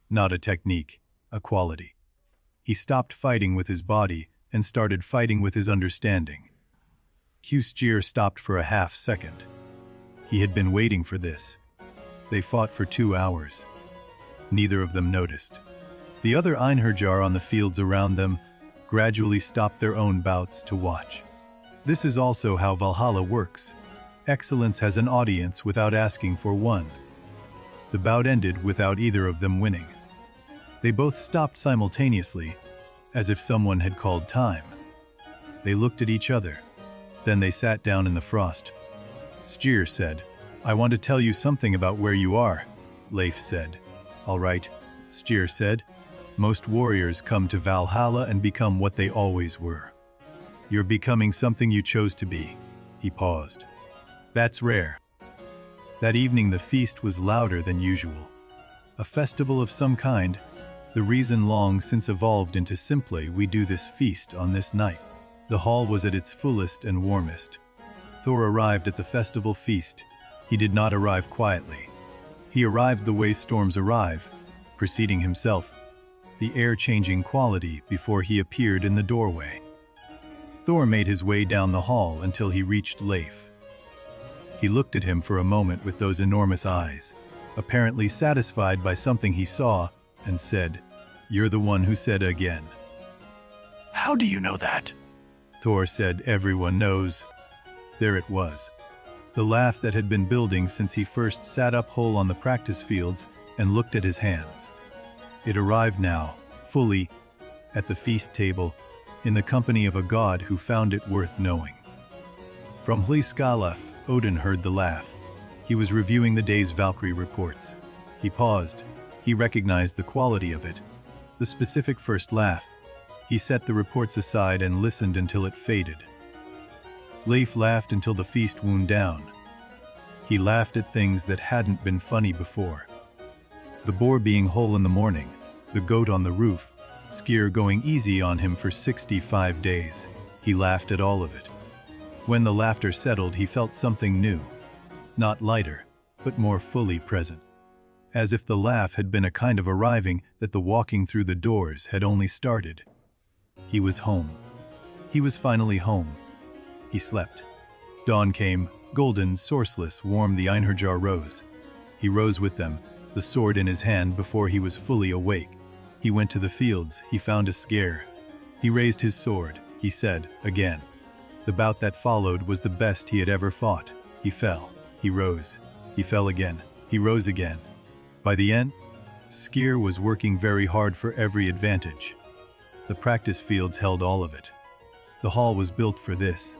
Not a technique, a quality. He stopped fighting with his body and started fighting with his understanding. Skir stopped for a half second. He had been waiting for this. They fought for 2 hours. Neither of them noticed. The other Einherjar on the fields around them gradually stopped their own bouts to watch. This is also how Valhalla works. Excellence has an audience without asking for one. The bout ended without either of them winning. They both stopped simultaneously, as if someone had called time. They looked at each other. Then they sat down in the frost. Skir said, "I want to tell you something about where you are," Leif said. "All right," Skir said. "Most warriors come to Valhalla and become what they always were. You're becoming something you chose to be." He paused. "That's rare." That evening the feast was louder than usual. A festival of some kind, the reason long since evolved into simply we do this feast on this night. The hall was at its fullest and warmest. Thor arrived at the festival feast. He did not arrive quietly. He arrived the way storms arrive, preceding himself, the air-changing quality before he appeared in the doorway. Thor made his way down the hall until he reached Leif. He looked at him for a moment with those enormous eyes, apparently satisfied by something he saw, and said, "You're the one who said again." "How do you know that?" Thor said, "Everyone knows." There it was. The laugh that had been building since he first sat up whole on the practice fields and looked at his hands. It arrived now, fully, at the feast table, in the company of a god who found it worth knowing. From Hliskalaf, Odin heard the laugh. He was reviewing the day's Valkyrie reports. He paused. He recognized the quality of it. The specific first laugh. He set the reports aside and listened until it faded. Leif laughed until the feast wound down. He laughed at things that hadn't been funny before. The boar being whole in the morning, the goat on the roof, Skir going easy on him for 65 days. He laughed at all of it. When the laughter settled, he felt something new. Not lighter, but more fully present. As if the laugh had been a kind of arriving that the walking through the doors had only started. He was home. He was finally home. He slept. Dawn came, golden, sourceless, warm. The Einherjar rose. He rose with them, the sword in his hand before he was fully awake. He went to the fields, he found a scare. He raised his sword, he said, again. The bout that followed was the best he had ever fought. He fell. He rose. He fell again. He rose again. By the end, Skier was working very hard for every advantage. The practice fields held all of it. The hall was built for this.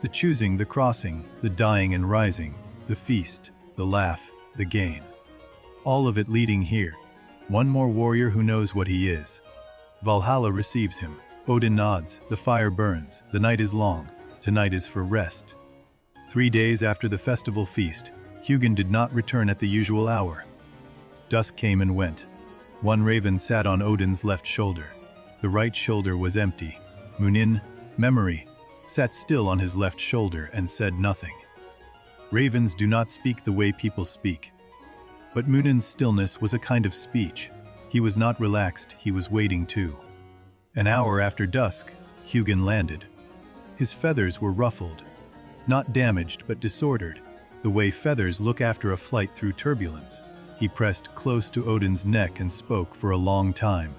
The choosing, the crossing, the dying and rising, the feast, the laugh, the gain. All of it leading here. One more warrior who knows what he is. Valhalla receives him. Odin nods, the fire burns, the night is long, tonight is for rest. 3 days after the festival feast, Hugin did not return at the usual hour. Dusk came and went. One raven sat on Odin's left shoulder. The right shoulder was empty. Munin, memory, sat still on his left shoulder and said nothing. Ravens do not speak the way people speak. But Munin's stillness was a kind of speech. He was not relaxed, he was waiting too. An hour after dusk, Hugin landed. His feathers were ruffled. Not damaged, but disordered, the way feathers look after a flight through turbulence. He pressed close to Odin's neck and spoke for a long time.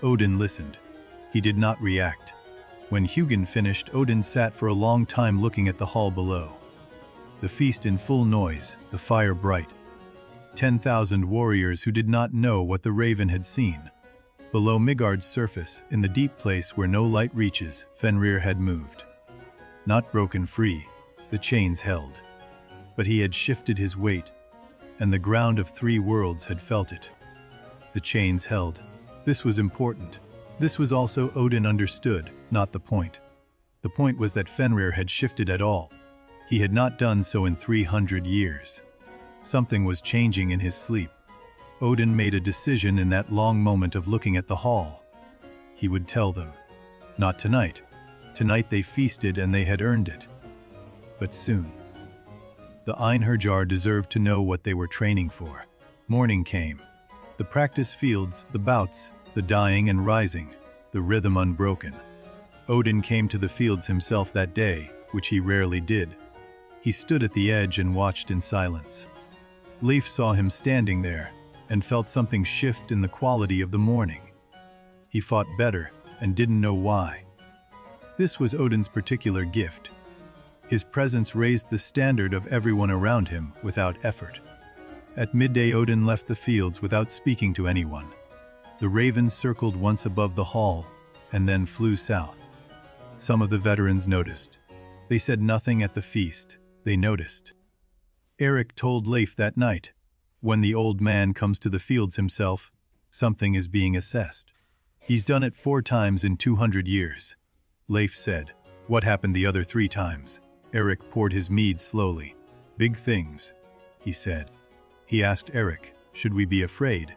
Odin listened. He did not react. When Hugin finished, Odin sat for a long time looking at the hall below. The feast in full noise, the fire bright. 10,000 warriors who did not know what the raven had seen. Below Midgard's surface, in the deep place where no light reaches, Fenrir had moved. Not broken free, the chains held. But he had shifted his weight, and the ground of 3 worlds had felt it. The chains held. This was important. This was also Odin understood, not the point. The point was that Fenrir had shifted at all. He had not done so in 300 years. Something was changing in his sleep. Odin made a decision in that long moment of looking at the hall. He would tell them. Not tonight. Tonight they feasted and they had earned it. But soon. The Einherjar deserved to know what they were training for. Morning came. The practice fields, the bouts, the dying and rising, the rhythm unbroken. Odin came to the fields himself that day, which he rarely did. He stood at the edge and watched in silence. Leif saw him standing there, and felt something shift in the quality of the morning. He fought better, and didn't know why. This was Odin's particular gift. His presence raised the standard of everyone around him without effort. At midday, Odin left the fields without speaking to anyone. The ravens circled once above the hall, and then flew south. Some of the veterans noticed. They said nothing at the feast. They noticed. Eric told Leif that night, when the old man comes to the fields himself, something is being assessed. He's done it 4 times in 200 years. Leif said, what happened the other 3 times? Eric poured his mead slowly. Big things, he said. He asked Eric, should we be afraid?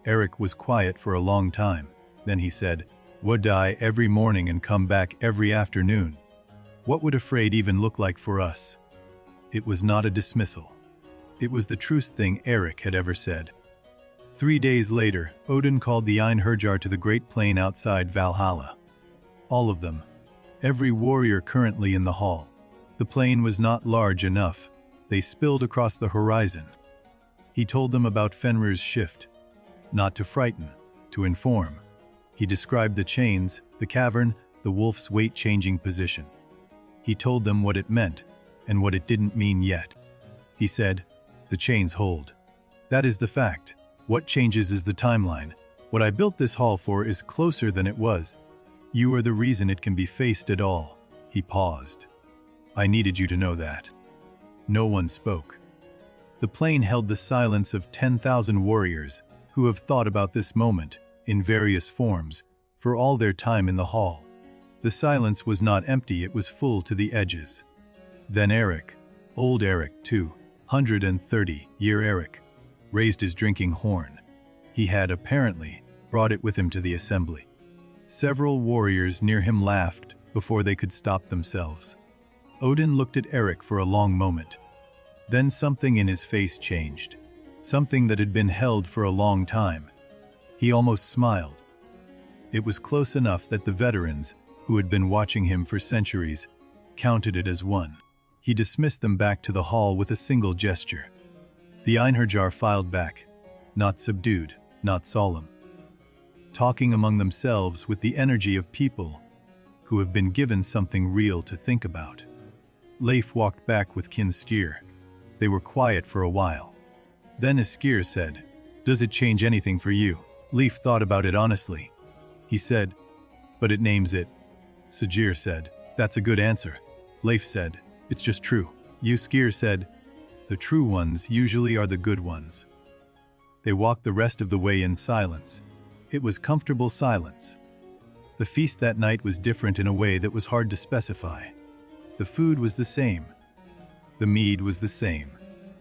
Eric was quiet for a long time. Then he said, would die every morning and come back every afternoon. What would afraid even look like for us? It was not a dismissal. It was the truest thing Eric had ever said. 3 days later, Odin called the Einherjar to the great plain outside Valhalla. All of them. Every warrior currently in the hall. The plain was not large enough. They spilled across the horizon. He told them about Fenrir's shift. Not to frighten, to inform. He described the chains, the cavern, the wolf's weight-changing position. He told them what it meant, and what it didn't mean yet. He said, the chains hold. That is the fact. What changes is the timeline. What I built this hall for is closer than it was. You are the reason it can be faced at all. He paused. I needed you to know that. No one spoke. The plain held the silence of 10,000 warriors who have thought about this moment, in various forms, for all their time in the hall. The silence was not empty, it was full to the edges. Then Eric, old Eric, 230-year Eric, raised his drinking horn. He had, apparently, brought it with him to the assembly. Several warriors near him laughed before they could stop themselves. Odin looked at Eric for a long moment. Then something in his face changed. Something that had been held for a long time. He almost smiled. It was close enough that the veterans, who had been watching him for centuries, counted it as one. He dismissed them back to the hall with a single gesture. The Einherjar filed back, not subdued, not solemn, talking among themselves with the energy of people who have been given something real to think about. Leif walked back with Kinskir. They were quiet for a while. Then Iskir said, "Does it change anything for you?" Leif thought about it honestly. He said, "But it names it." Sigurd said, "That's a good answer." Leif said, "It's just true." Iskir said, "The true ones usually are the good ones." They walked the rest of the way in silence. It was comfortable silence. The feast that night was different in a way that was hard to specify. The food was the same. The mead was the same.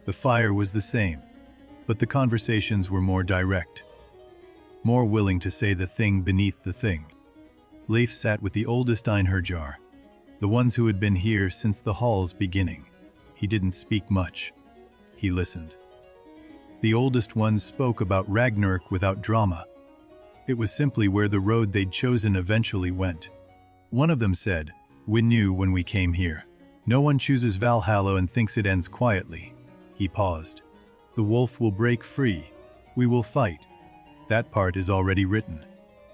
The fire was the same. But the conversations were more direct. More willing to say the thing beneath the thing. Leif sat with the oldest Einherjar, the ones who had been here since the hall's beginning. He didn't speak much. He listened. The oldest ones spoke about Ragnarok without drama. It was simply where the road they'd chosen eventually went. One of them said, "We knew when we came here. No one chooses Valhalla and thinks it ends quietly." He paused. "The wolf will break free. We will fight. That part is already written.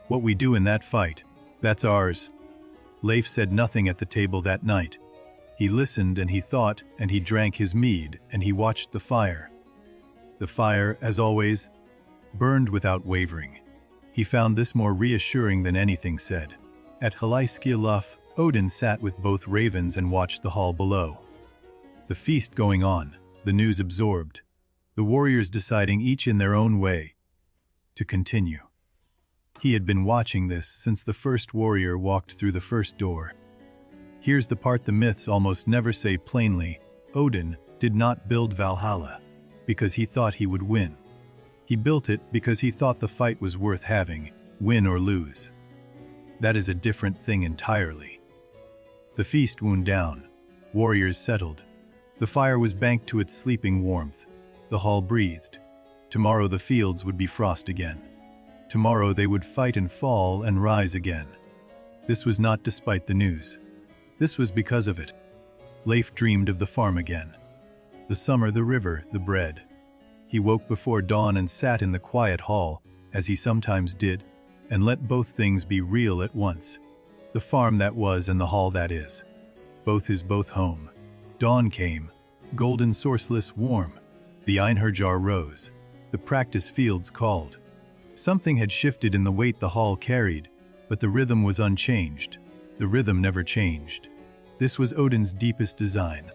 What we do in that fight, that's ours." Leif said nothing at the table that night. He listened and he thought and he drank his mead and he watched the fire. The fire, as always, burned without wavering. He found this more reassuring than anything said. At Halaskiluf, Odin sat with both ravens and watched the hall below. The feast going on, the news absorbed, the warriors deciding each in their own way to continue. He had been watching this since the first warrior walked through the first door. Here's the part the myths almost never say plainly. Odin did not build Valhalla because he thought he would win. He built it because he thought the fight was worth having, win or lose. That is a different thing entirely. The feast wound down. Warriors settled. The fire was banked to its sleeping warmth. The hall breathed. Tomorrow the fields would be frost again. Tomorrow they would fight and fall and rise again. This was not despite the news. This was because of it. Leif dreamed of the farm again. The summer, the river, the bread. He woke before dawn and sat in the quiet hall, as he sometimes did, and let both things be real at once. The farm that was and the hall that is. Both is both home. Dawn came, golden sourceless warm. The Einherjar rose. The practice fields called. Something had shifted in the weight the hall carried, but the rhythm was unchanged. The rhythm never changed. This was Odin's deepest design.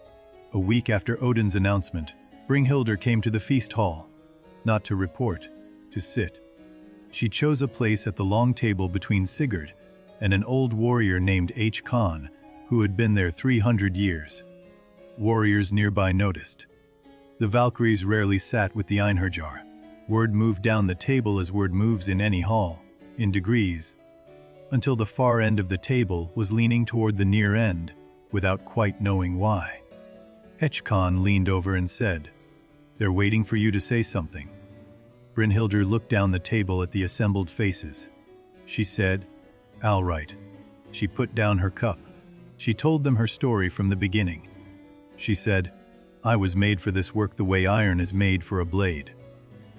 A week after Odin's announcement, Brynhildr came to the feast hall. Not to report, to sit. She chose a place at the long table between Sigurd and an old warrior named Khan, who had been there 300 years. Warriors nearby noticed. The Valkyries rarely sat with the Einherjar. Word moved down the table as word moves in any hall, in degrees, until the far end of the table was leaning toward the near end, without quite knowing why. Khan leaned over and said, "They're waiting for you to say something." Brynhildr looked down the table at the assembled faces. She said, "All right." She put down her cup. She told them her story from the beginning. She said, "I was made for this work the way iron is made for a blade.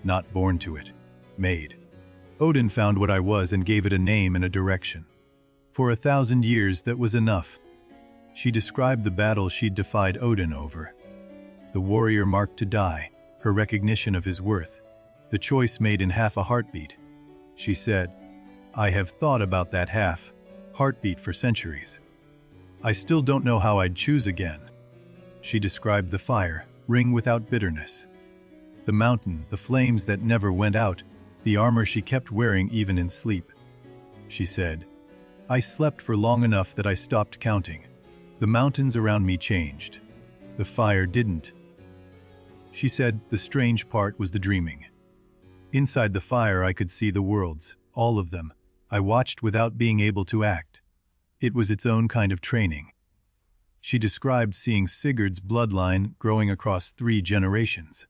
Not born to it. Made. Odin found what I was and gave it a name and a direction. For 1,000 years that was enough." She described the battle she'd defied Odin over. The warrior marked to die, her recognition of his worth, the choice made in half a heartbeat. She said, "I have thought about that half heartbeat for centuries. I still don't know how I'd choose again." She described the fire, ring without bitterness. The mountain, the flames that never went out, the armor she kept wearing even in sleep. She said, "I slept for long enough that I stopped counting. The mountains around me changed. The fire didn't." She said the strange part was the dreaming. Inside the fire I could see the worlds, all of them. I watched without being able to act. It was its own kind of training. She described seeing Sigurd's bloodline growing across 3 generations,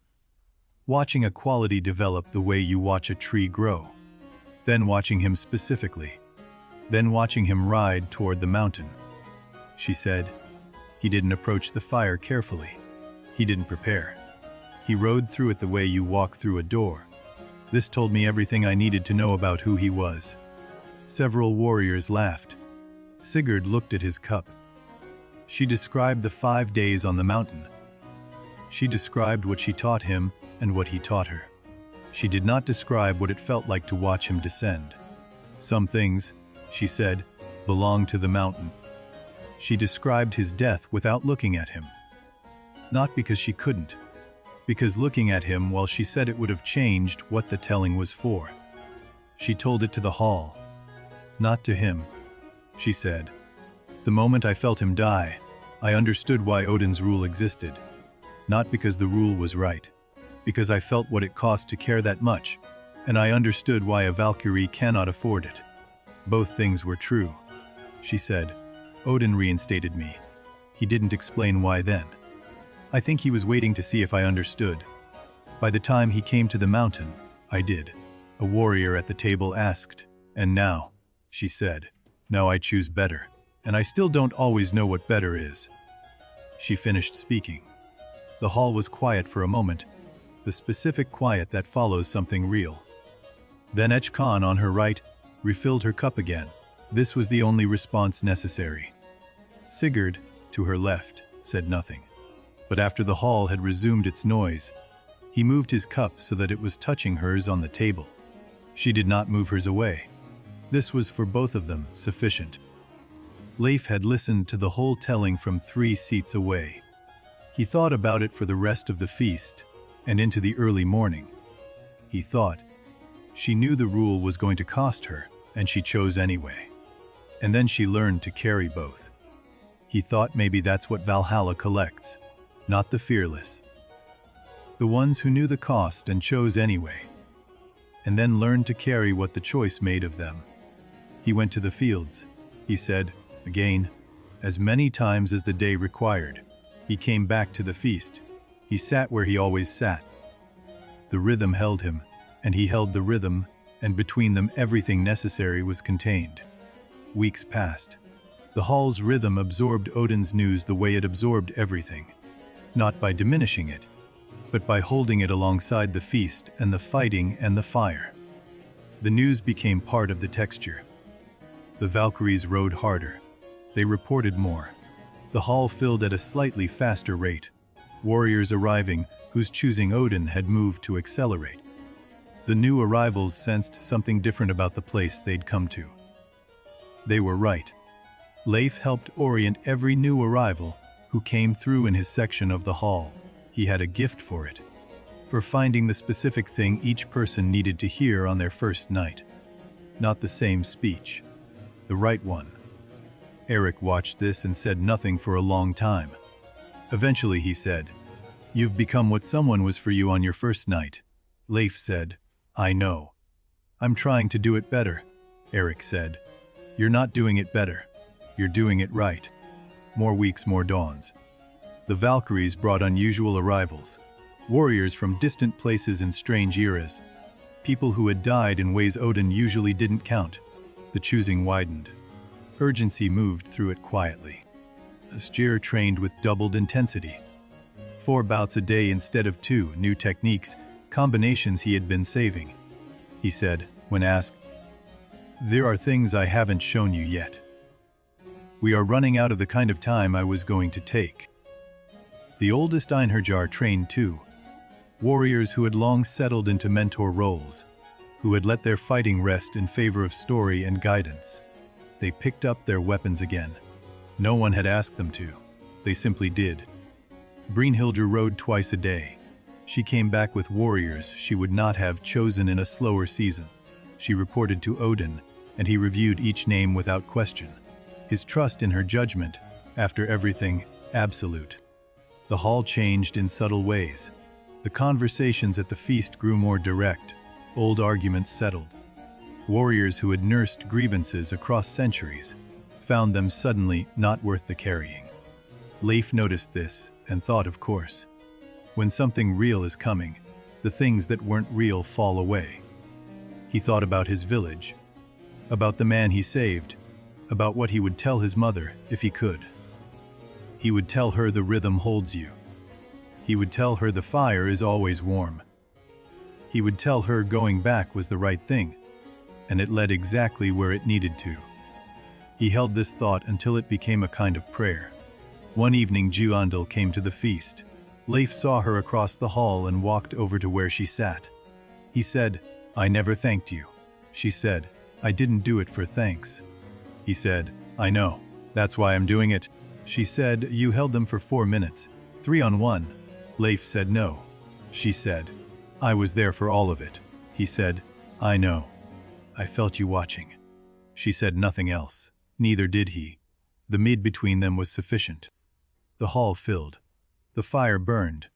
watching a quality develop the way you watch a tree grow, then watching him specifically, then watching him ride toward the mountain. She said, he didn't approach the fire carefully. He didn't prepare. He rode through it the way you walk through a door. This told me everything I needed to know about who he was. Several warriors laughed. Sigurd looked at his cup. She described the 5 days on the mountain. She described what she taught him and what he taught her. She did not describe what it felt like to watch him descend. Some things, she said, belong to the mountain. She described his death without looking at him. Not because she couldn't, because looking at him while she said it would have changed what the telling was for. She told it to the hall. Not to him, she said. The moment I felt him die, I understood why Odin's rule existed. Not because the rule was right, because I felt what it cost to care that much, and I understood why a Valkyrie cannot afford it. Both things were true, she said. Odin reinstated me. He didn't explain why then. I think he was waiting to see if I understood. By the time he came to the mountain, I did. A warrior at the table asked, "And now?" she said. "Now I choose better, and I still don't always know what better is." She finished speaking. The hall was quiet for a moment, the specific quiet that follows something real. Then Khan on her right refilled her cup again. This was the only response necessary. Sigurd, to her left, said nothing. But after the hall had resumed its noise, he moved his cup so that it was touching hers on the table. She did not move hers away. This was for both of them sufficient. Leif had listened to the whole telling from 3 seats away. He thought about it for the rest of the feast and into the early morning. He thought, she knew the rule was going to cost her, and she chose anyway. And then she learned to carry both. He thought maybe that's what Valhalla collects, not the fearless. The ones who knew the cost and chose anyway, and then learned to carry what the choice made of them. He went to the fields, he said, again, as many times as the day required. He came back to the feast. He sat where he always sat. The rhythm held him, and he held the rhythm, and between them everything necessary was contained. Weeks passed. The hall's rhythm absorbed Odin's news the way it absorbed everything, not by diminishing it, but by holding it alongside the feast and the fighting and the fire. The news became part of the texture. The Valkyries rode harder. They reported more. The hall filled at a slightly faster rate. Warriors arriving whose choosing Odin had moved to accelerate. The new arrivals sensed something different about the place they'd come to. They were right. Leif helped orient every new arrival who came through in his section of the hall. He had a gift for it, for finding the specific thing each person needed to hear on their first night. Not the same speech, the right one. Eric watched this and said nothing for a long time. Eventually he said, "You've become what someone was for you on your first night." Leif said, "I know. I'm trying to do it better." Eric said, "You're not doing it better. You're doing it right." More weeks, more dawns. The Valkyries brought unusual arrivals. Warriors from distant places in strange eras. People who had died in ways Odin usually didn't count. The choosing widened. Urgency moved through it quietly. Sigurd trained with doubled intensity. 4 bouts a day instead of 2, new techniques, combinations he had been saving. He said, when asked, "There are things I haven't shown you yet. We are running out of the kind of time I was going to take." The oldest Einherjar trained too. Warriors who had long settled into mentor roles, who had let their fighting rest in favor of story and guidance. They picked up their weapons again. No one had asked them to. They simply did. Brynhildr rode twice a day. She came back with warriors she would not have chosen in a slower season. She reported to Odin, and he reviewed each name without question. His trust in her judgment, after everything, absolute. The hall changed in subtle ways. The conversations at the feast grew more direct. Old arguments settled. Warriors who had nursed grievances across centuries found them suddenly not worth the carrying. Leif noticed this and thought, of course. When something real is coming, the things that weren't real fall away. He thought about his village, about the man he saved, about what he would tell his mother if he could. He would tell her the rhythm holds you. He would tell her the fire is always warm. He would tell her going back was the right thing, and it led exactly where it needed to. He held this thought until it became a kind of prayer. One evening Brynhildr came to the feast. Leif saw her across the hall and walked over to where she sat. He said, "I never thanked you." She said, "I didn't do it for thanks." He said, "I know. That's why I'm doing it." She said, "You held them for 4 minutes, 3-on-1. Leif said, "No." She said, "I was there for all of it." He said, "I know. I felt you watching." She said nothing else. Neither did he. The mid between them was sufficient. The hall filled. The fire burned.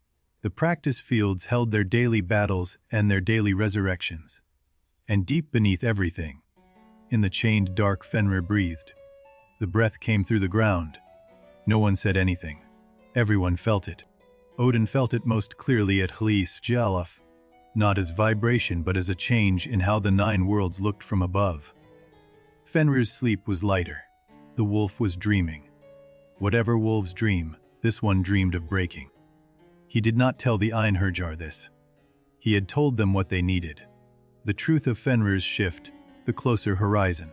The practice fields held their daily battles and their daily resurrections. And deep beneath everything, in the chained dark, Fenrir breathed. The breath came through the ground. No one said anything. Everyone felt it. Odin felt it most clearly at Hleis, not as vibration but as a change in how the 9 worlds looked from above. Fenrir's sleep was lighter. The wolf was dreaming. Whatever wolves dream, this one dreamed of breaking. He did not tell the Einherjar this. He had told them what they needed. The truth of Fenrir's shift, the closer horizon.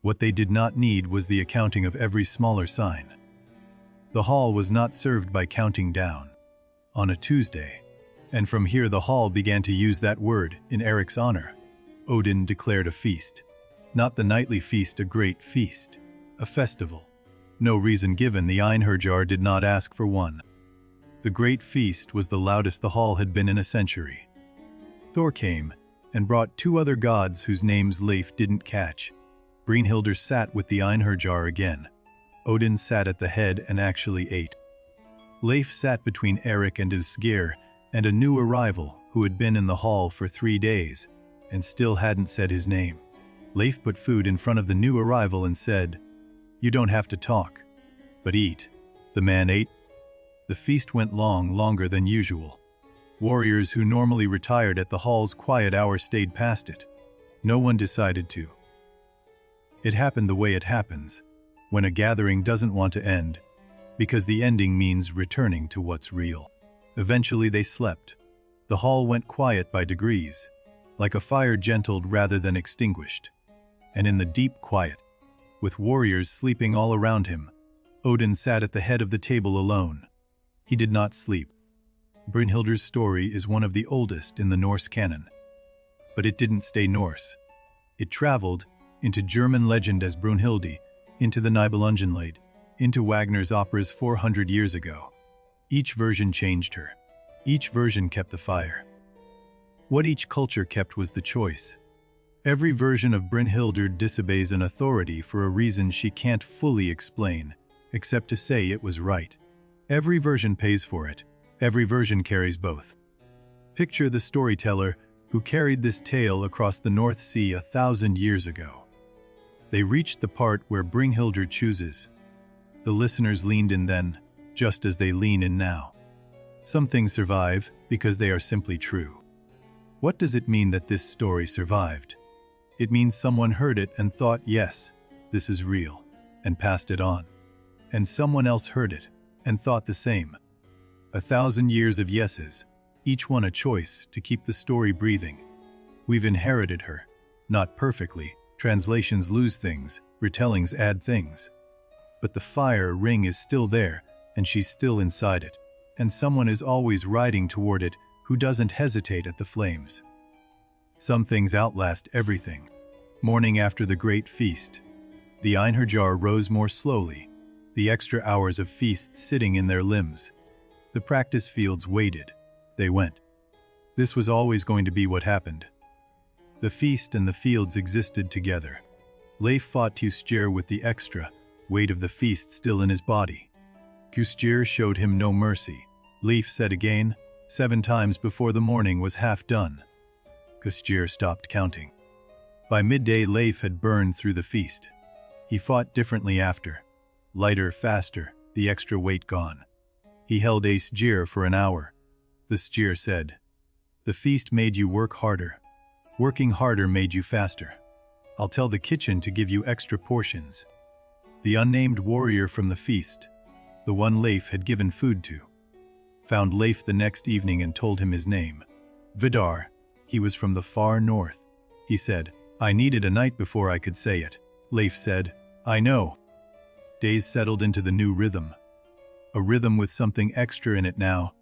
What they did not need was the accounting of every smaller sign. The hall was not served by counting down. On a Tuesday, and from here the hall began to use that word in Eric's honor, Odin declared a feast. Not the nightly feast, a great feast. A festival. No reason given, the Einherjar did not ask for one. The great feast was the loudest the hall had been in a century. Thor came and brought 2 other gods whose names Leif didn't catch. Brynhildr sat with the Einherjar again. Odin sat at the head and actually ate. Leif sat between Eric and Sigurd and a new arrival who had been in the hall for 3 days and still hadn't said his name. Leif put food in front of the new arrival and said, "You don't have to talk, but eat." The man ate. The feast went long, longer than usual. Warriors who normally retired at the hall's quiet hour stayed past it. No one decided to. It happened the way it happens, when a gathering doesn't want to end, because the ending means returning to what's real. Eventually they slept. The hall went quiet by degrees, like a fire gentled rather than extinguished. And in the deep quiet, with warriors sleeping all around him, Odin sat at the head of the table alone. He did not sleep. Brynhildr's story is one of the oldest in the Norse canon. But it didn't stay Norse. It traveled into German legend as Brynhilde, into the Nibelungenlied, into Wagner's operas 400 years ago. Each version changed her. Each version kept the fire. What each culture kept was the choice. Every version of Brynhildr disobeys an authority for a reason she can't fully explain, except to say it was right. Every version pays for it. Every version carries both. Picture the storyteller who carried this tale across the North Sea 1,000 years ago. They reached the part where Brynhildr chooses. The listeners leaned in then, just as they lean in now. Some things survive because they are simply true. What does it mean that this story survived? It means someone heard it and thought, yes, this is real, and passed it on. And someone else heard it and thought the same. 1,000 years of yeses, each one a choice to keep the story breathing. We've inherited her, not perfectly. Translations lose things, retellings add things. But the fire ring is still there, and she's still inside it, and someone is always riding toward it who doesn't hesitate at the flames. Some things outlast everything. Morning after the great feast, the Einherjar rose more slowly, the extra hours of feast sitting in their limbs. The practice fields waited. They went. This was always going to be what happened. The feast and the fields existed together. Leif fought Sigurd with the extra weight of the feast still in his body. Sigurd showed him no mercy. Leif said again, 7 times before the morning was half done. Sigurd stopped counting. By midday Leif had burned through the feast. He fought differently after. Lighter, faster, the extra weight gone. He held Sigurd for an hour. The Sigurd said, "The feast made you work harder. Working harder made you faster. I'll tell the kitchen to give you extra portions." The unnamed warrior from the feast, the one Leif had given food to, found Leif the next evening and told him his name. Vidar. He was from the far north. He said, "I needed a night before I could say it." Leif said, "I know." Days settled into the new rhythm. A rhythm with something extra in it now.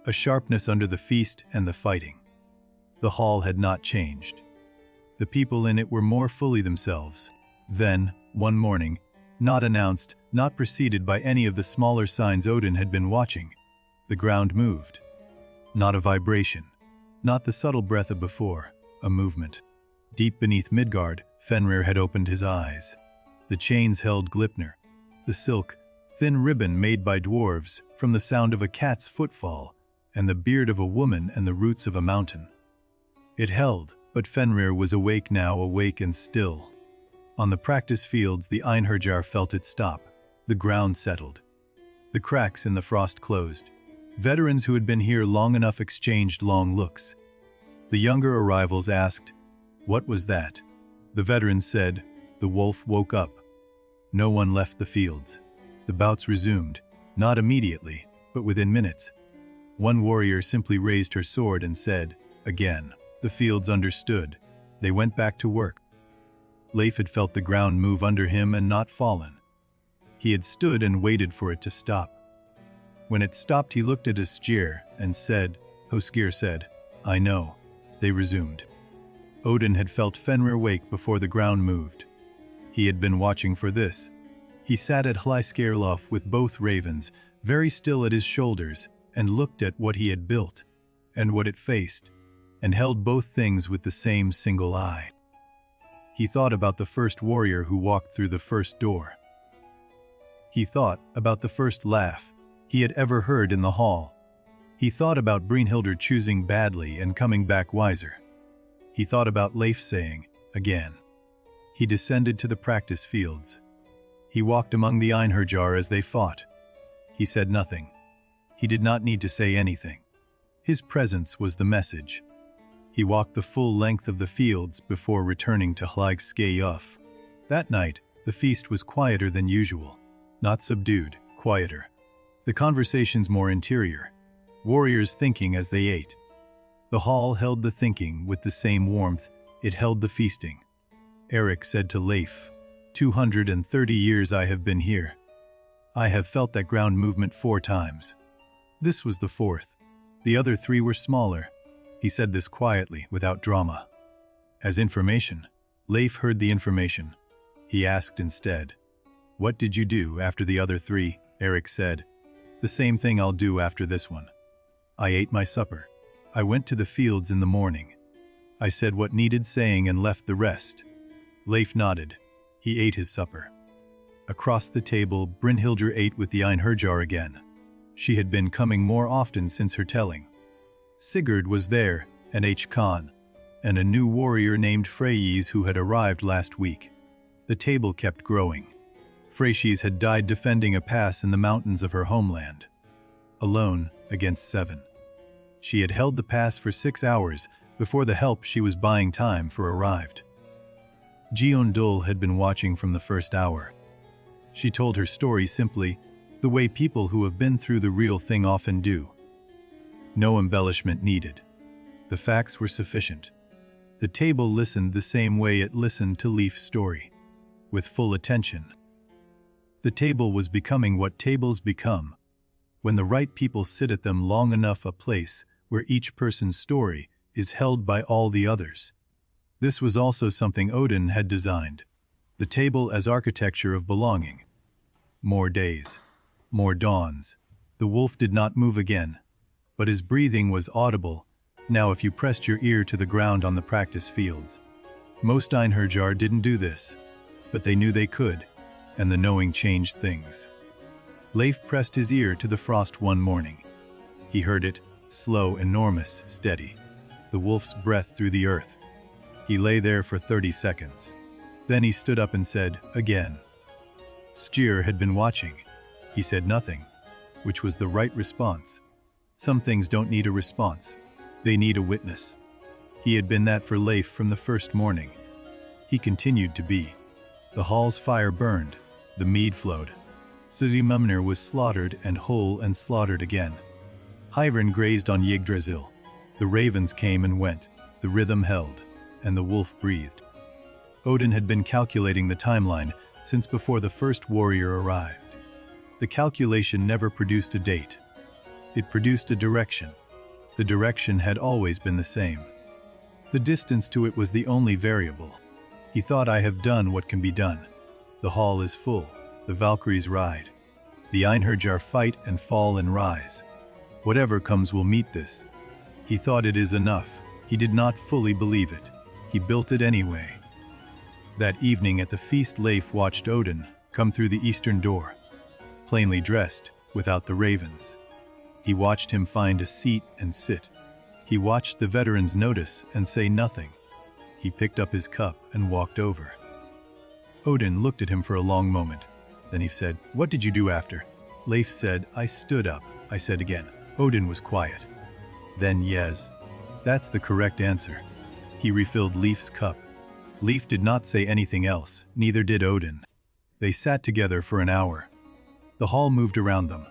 A sharpness under the feast and the fighting. The hall had not changed. The people in it were more fully themselves. Then, one morning, not announced, not preceded by any of the smaller signs Odin had been watching, the ground moved. Not a vibration. Not the subtle breath of before, a movement. Deep beneath Midgard, Fenrir had opened his eyes. The chains held Glipnir. The silk, thin ribbon made by dwarves, from the sound of a cat's footfall, and the beard of a woman and the roots of a mountain. It held, but Fenrir was awake now, awake and still. On the practice fields, the Einherjar felt it stop. The ground settled. The cracks in the frost closed. Veterans who had been here long enough exchanged long looks. The younger arrivals asked, "What was that?" The veterans said, "The wolf woke up." No one left the fields. The bouts resumed, not immediately, but within minutes. One warrior simply raised her sword and said, "Again." The fields understood. They went back to work. Leif had felt the ground move under him and not fallen. He had stood and waited for it to stop. When it stopped, he looked at Sigurd and said, Sigurd said, "I know." They resumed. Odin had felt Fenrir wake before the ground moved. He had been watching for this. He sat at Hlyskerlof with both ravens, very still at his shoulders, and looked at what he had built, and what it faced, and held both things with the same single eye. He thought about the first warrior who walked through the first door. He thought about the first laugh he had ever heard in the hall. He thought about Brynhildr choosing badly and coming back wiser. He thought about Leif saying, "Again." He descended to the practice fields. He walked among the Einherjar as they fought. He said nothing. He did not need to say anything. His presence was the message. He walked the full length of the fields before returning to Hlyskerlof. That night, the feast was quieter than usual. Not subdued, quieter. The conversations more interior. Warriors thinking as they ate. The hall held the thinking with the same warmth it held the feasting. Eric said to Leif, 230 years I have been here. I have felt that ground movement 4 times. This was the 4th. The other 3 were smaller. He said this quietly, without drama. As information, Leif heard the information. He asked instead, "What did you do after the other 3? Eric said, "The same thing I'll do after this one. I ate my supper. I went to the fields in the morning. I said what needed saying and left the rest." Leif nodded. He ate his supper. Across the table, Brynhildr ate with the Einherjar again. She had been coming more often since her telling. Sigurd was there, and Khan, and a new warrior named Freyes who had arrived last week. The table kept growing. Freyes had died defending a pass in the mountains of her homeland. Alone against 7. She had held the pass for 6 hours before the help she was buying time for arrived. Giondul had been watching from the first hour. She told her story simply, the way people who have been through the real thing often do. No embellishment needed. The facts were sufficient. The table listened the same way it listened to Leif's story, with full attention. The table was becoming what tables become, when the right people sit at them long enough, a place where each person's story is held by all the others. This was also something Odin had designed, the table as architecture of belonging. More days, more dawns. The wolf did not move again, but his breathing was audible now if you pressed your ear to the ground on the practice fields. Most Einherjar didn't do this, but they knew they could, and the knowing changed things. Leif pressed his ear to the frost one morning. He heard it, slow, enormous, steady, the wolf's breath through the earth. He lay there for 30 seconds. Then he stood up and said, "Again." Styr had been watching. He said nothing, which was the right response. Some things don't need a response. They need a witness. He had been that for Leif from the first morning. He continued to be. The hall's fire burned. The mead flowed. Sigurd was slaughtered and Howl and slaughtered again. Hyvern grazed on Yggdrasil. The ravens came and went. The rhythm held. And the wolf breathed. Odin had been calculating the timeline since before the first warrior arrived. The calculation never produced a date. It produced a direction. The direction had always been the same. The distance to it was the only variable. He thought, I have done what can be done. The hall is full. The Valkyries ride. The Einherjar fight and fall and rise. Whatever comes will meet this. He thought it is enough. He did not fully believe it. He built it anyway. That evening at the feast, Leif watched Odin come through the eastern door, plainly dressed, without the ravens. He watched him find a seat and sit. He watched the veterans notice and say nothing. He picked up his cup and walked over. Odin looked at him for a long moment. Then he said, "What did you do after?" Leif said, "I stood up." I said again. Odin was quiet. Then, yes, that's the correct answer. He refilled Leif's cup. Leif did not say anything else, neither did Odin. They sat together for an hour. The hall moved around them.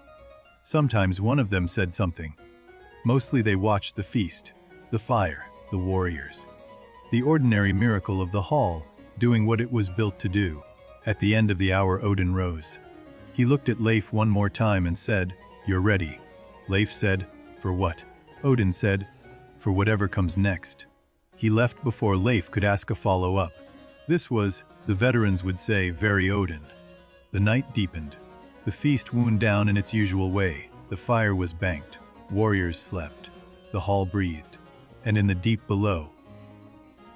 Sometimes one of them said something. Mostly they watched the feast, the fire, the warriors. The ordinary miracle of the hall, doing what it was built to do. At the end of the hour, Odin rose. He looked at Leif one more time and said, "You're ready." Leif said, "For what?" Odin said, "For whatever comes next." He left before Leif could ask a follow-up. This was, the veterans would say, very Odin. The night deepened. The feast wound down in its usual way. The fire was banked. Warriors slept. The hall breathed. And in the deep below,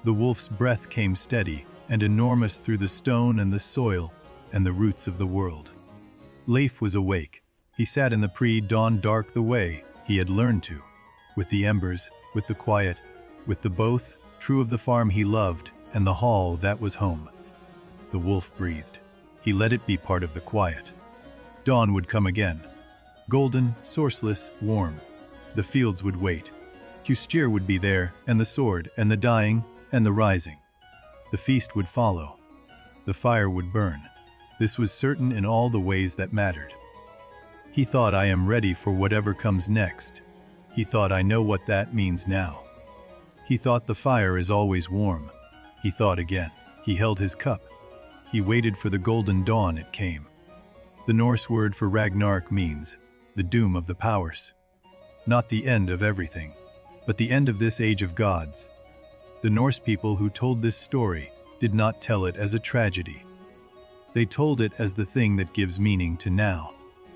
the wolf's breath came steady and enormous through the stone and the soil and the roots of the world. Leif was awake. He sat in the pre-dawn dark the way he had learned to, with the embers, with the quiet, with the both, true of the farm he loved and the hall that was home. The wolf breathed. He let it be part of the quiet. Dawn would come again. Golden, sourceless, warm. The fields would wait. Kustjir would be there, and the sword, and the dying, and the rising. The feast would follow. The fire would burn. This was certain in all the ways that mattered. He thought, I am ready for whatever comes next. He thought, I know what that means now. He thought the fire is always warm. He thought again. He held his cup. He waited for the golden dawn. It came. The Norse word for Ragnarok means the doom of the powers. Not the end of everything, but the end of this age of gods. The Norse people who told this story did not tell it as a tragedy. They told it as the thing that gives meaning to now.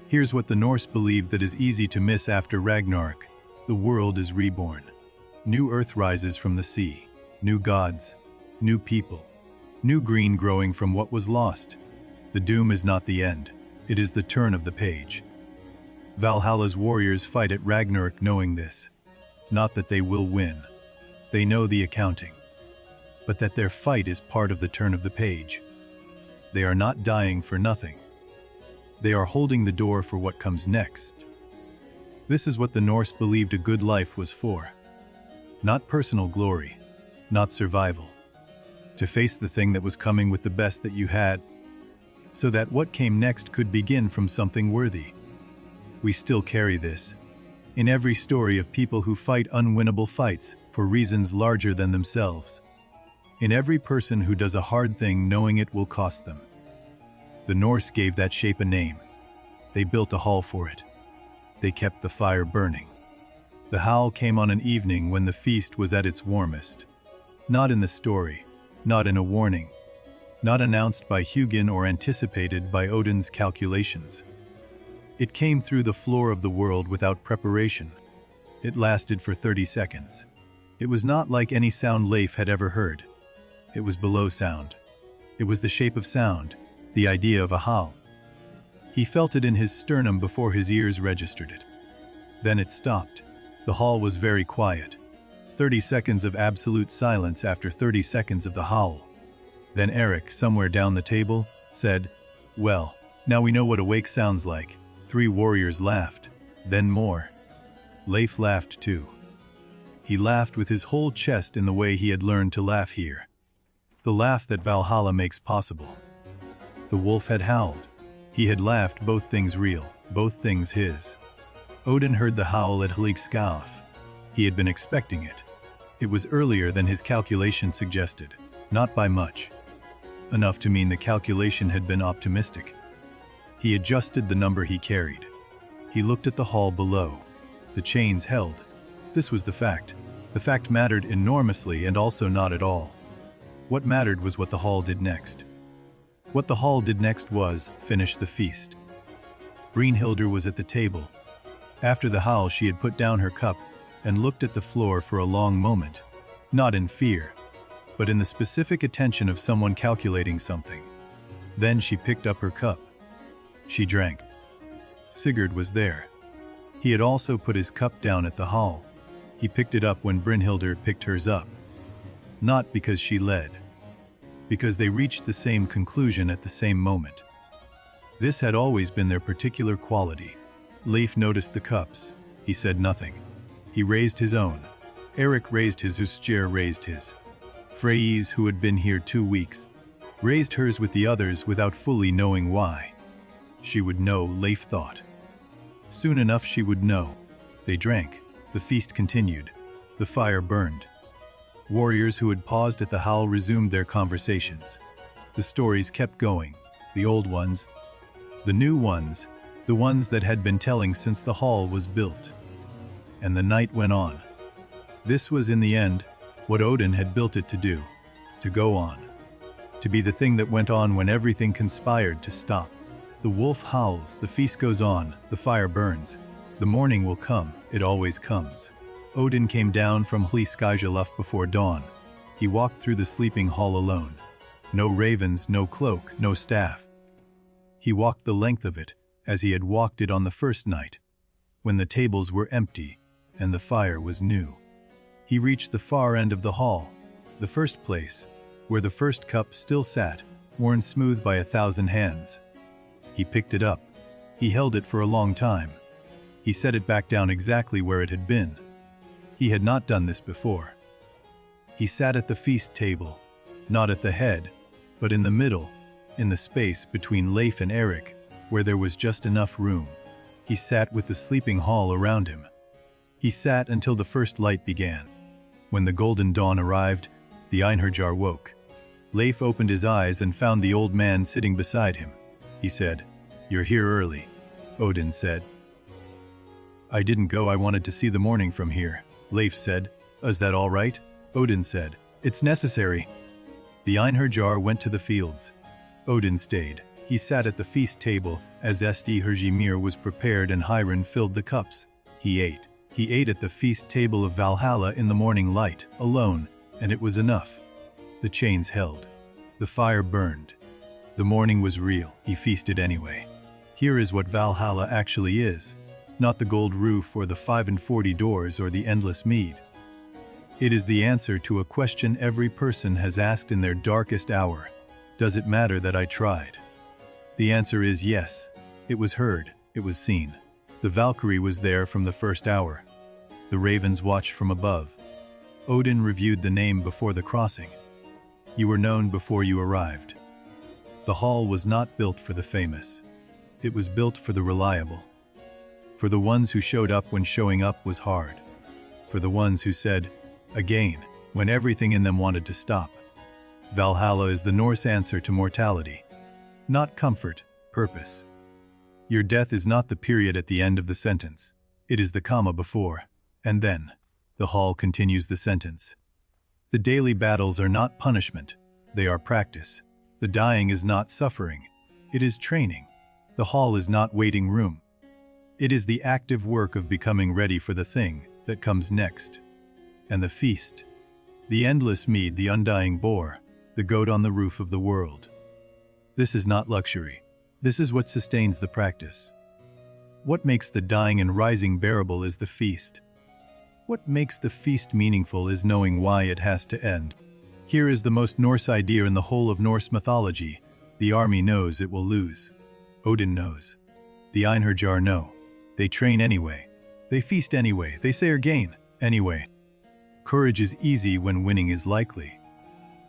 Here's what the Norse believed that is easy to miss after Ragnarok. The world is reborn. New earth rises from the sea. New gods. New people. New green growing from what was lost. The doom is not the end. It is the turn of the page. Valhalla's warriors fight at Ragnarok knowing this. Not that they will win. They know the accounting. But that their fight is part of the turn of the page. They are not dying for nothing. They are holding the door for what comes next. This is what the Norse believed a good life was for. Not personal glory. Not survival. To face the thing that was coming with the best that you had, so that what came next could begin from something worthy. We still carry this in every story of people who fight unwinnable fights for reasons larger than themselves. In every person who does a hard thing knowing it will cost them. The Norse gave that shape a name. They built a hall for it. They kept the fire burning. The howl came on an evening when the feast was at its warmest. Not in the story, not in a warning, not announced by Hugin or anticipated by Odin's calculations. It came through the floor of the world without preparation. It lasted for 30 seconds. It was not like any sound Leif had ever heard. It was below sound. It was the shape of sound, the idea of a howl. He felt it in his sternum before his ears registered it. Then it stopped. The hall was very quiet. 30 seconds of absolute silence after 30 seconds of the howl. Then Eric, somewhere down the table, said, "Well, now we know what awake sounds like. 3 warriors laughed, then more. Leif laughed too. He laughed with his whole chest in the way he had learned to laugh here. The laugh that Valhalla makes possible. The wolf had howled. He had laughed, both things real, both things his. Odin heard the howl at Hligskalf. He had been expecting it. It was earlier than his calculation suggested, not by much. Enough to mean the calculation had been optimistic. He adjusted the number he carried. He looked at the hall below. The chains held. This was the fact. The fact mattered enormously and also not at all. What mattered was what the hall did next. What the hall did next was finish the feast. Brynhildr was at the table. After the howl, she had put down her cup and looked at the floor for a long moment, not in fear, but in the specific attention of someone calculating something. Then she picked up her cup. She drank. Sigurd was there. He had also put his cup down at the hall. He picked it up when Brynhildr picked hers up. Not because she led. Because they reached the same conclusion at the same moment. This had always been their particular quality. Leif noticed the cups. He said nothing. He raised his own. Eric raised his. Husjer raised his. Freyes, who had been here 2 weeks, raised hers with the others without fully knowing why. She would know, Leif thought. Soon enough she would know. They drank. The feast continued. The fire burned. Warriors who had paused at the howl resumed their conversations. The stories kept going. The old ones. The new ones. The ones that had been telling since the hall was built. And the night went on. This was in the end what Odin had built it to do. To go on. To be the thing that went on when everything conspired to stop. The wolf howls, the feast goes on, the fire burns. The morning will come, it always comes. Odin came down from Hligskalf before dawn. He walked through the sleeping hall alone. No ravens, no cloak, no staff. He walked the length of it, as he had walked it on the first night, when the tables were empty and the fire was new. He reached the far end of the hall, the first place, where the first cup still sat, worn smooth by 1,000 hands. He picked it up. He held it for a long time. He set it back down exactly where it had been. He had not done this before. He sat at the feast table, not at the head, but in the middle, in the space between Leif and Eric, where there was just enough room. He sat with the sleeping hall around him. He sat until the first light began. When the golden dawn arrived, the Einherjar woke. Leif opened his eyes and found the old man sitting beside him. He said, "You're here early," Odin said. "I didn't go, I wanted to see the morning from here," Leif said. "Is that all right?" Odin said, "It's necessary." The Einherjar went to the fields. Odin stayed. He sat at the feast table as Esti Hergimir was prepared and Hiren filled the cups. He ate. He ate at the feast table of Valhalla in the morning light, alone, and it was enough. The chains held. The fire burned. The morning was real. He feasted anyway. Here is what Valhalla actually is. Not the gold roof or the 45 doors or the endless mead. It is the answer to a question every person has asked in their darkest hour. Does it matter that I tried? The answer is yes. It was heard. It was seen. The Valkyrie was there from the first hour. The ravens watched from above. Odin reviewed the name before the crossing. You were known before you arrived. The hall was not built for the famous. It was built for the reliable. For the ones who showed up when showing up was hard. For the ones who said, again, when everything in them wanted to stop. Valhalla is the Norse answer to mortality. Not comfort, purpose. Your death is not the period at the end of the sentence. It is the comma before, and then. The hall continues the sentence. The daily battles are not punishment. They are practice. The dying is not suffering. It is training. The hall is not waiting room. It is the active work of becoming ready for the thing that comes next. And the feast. The endless mead, the undying boar, the goat on the roof of the world. This is not luxury. This is what sustains the practice. What makes the dying and rising bearable is the feast. What makes the feast meaningful is knowing why it has to end. Here is the most Norse idea in the whole of Norse mythology. The army knows it will lose. Odin knows. The Einherjar know. They train anyway. They feast anyway. They say or gain anyway. Courage is easy when winning is likely.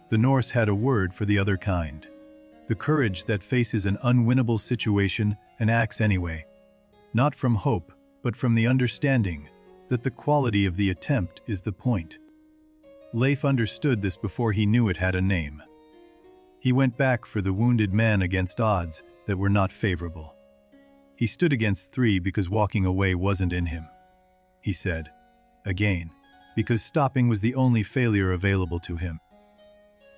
The Norse had a word for the other kind. The courage that faces an unwinnable situation and acts anyway. Not from hope, but from the understanding that the quality of the attempt is the point. Leif understood this before he knew it had a name. He went back for the wounded man against odds that were not favorable. He stood against 3 because walking away wasn't in him. He said, again, because stopping was the only failure available to him.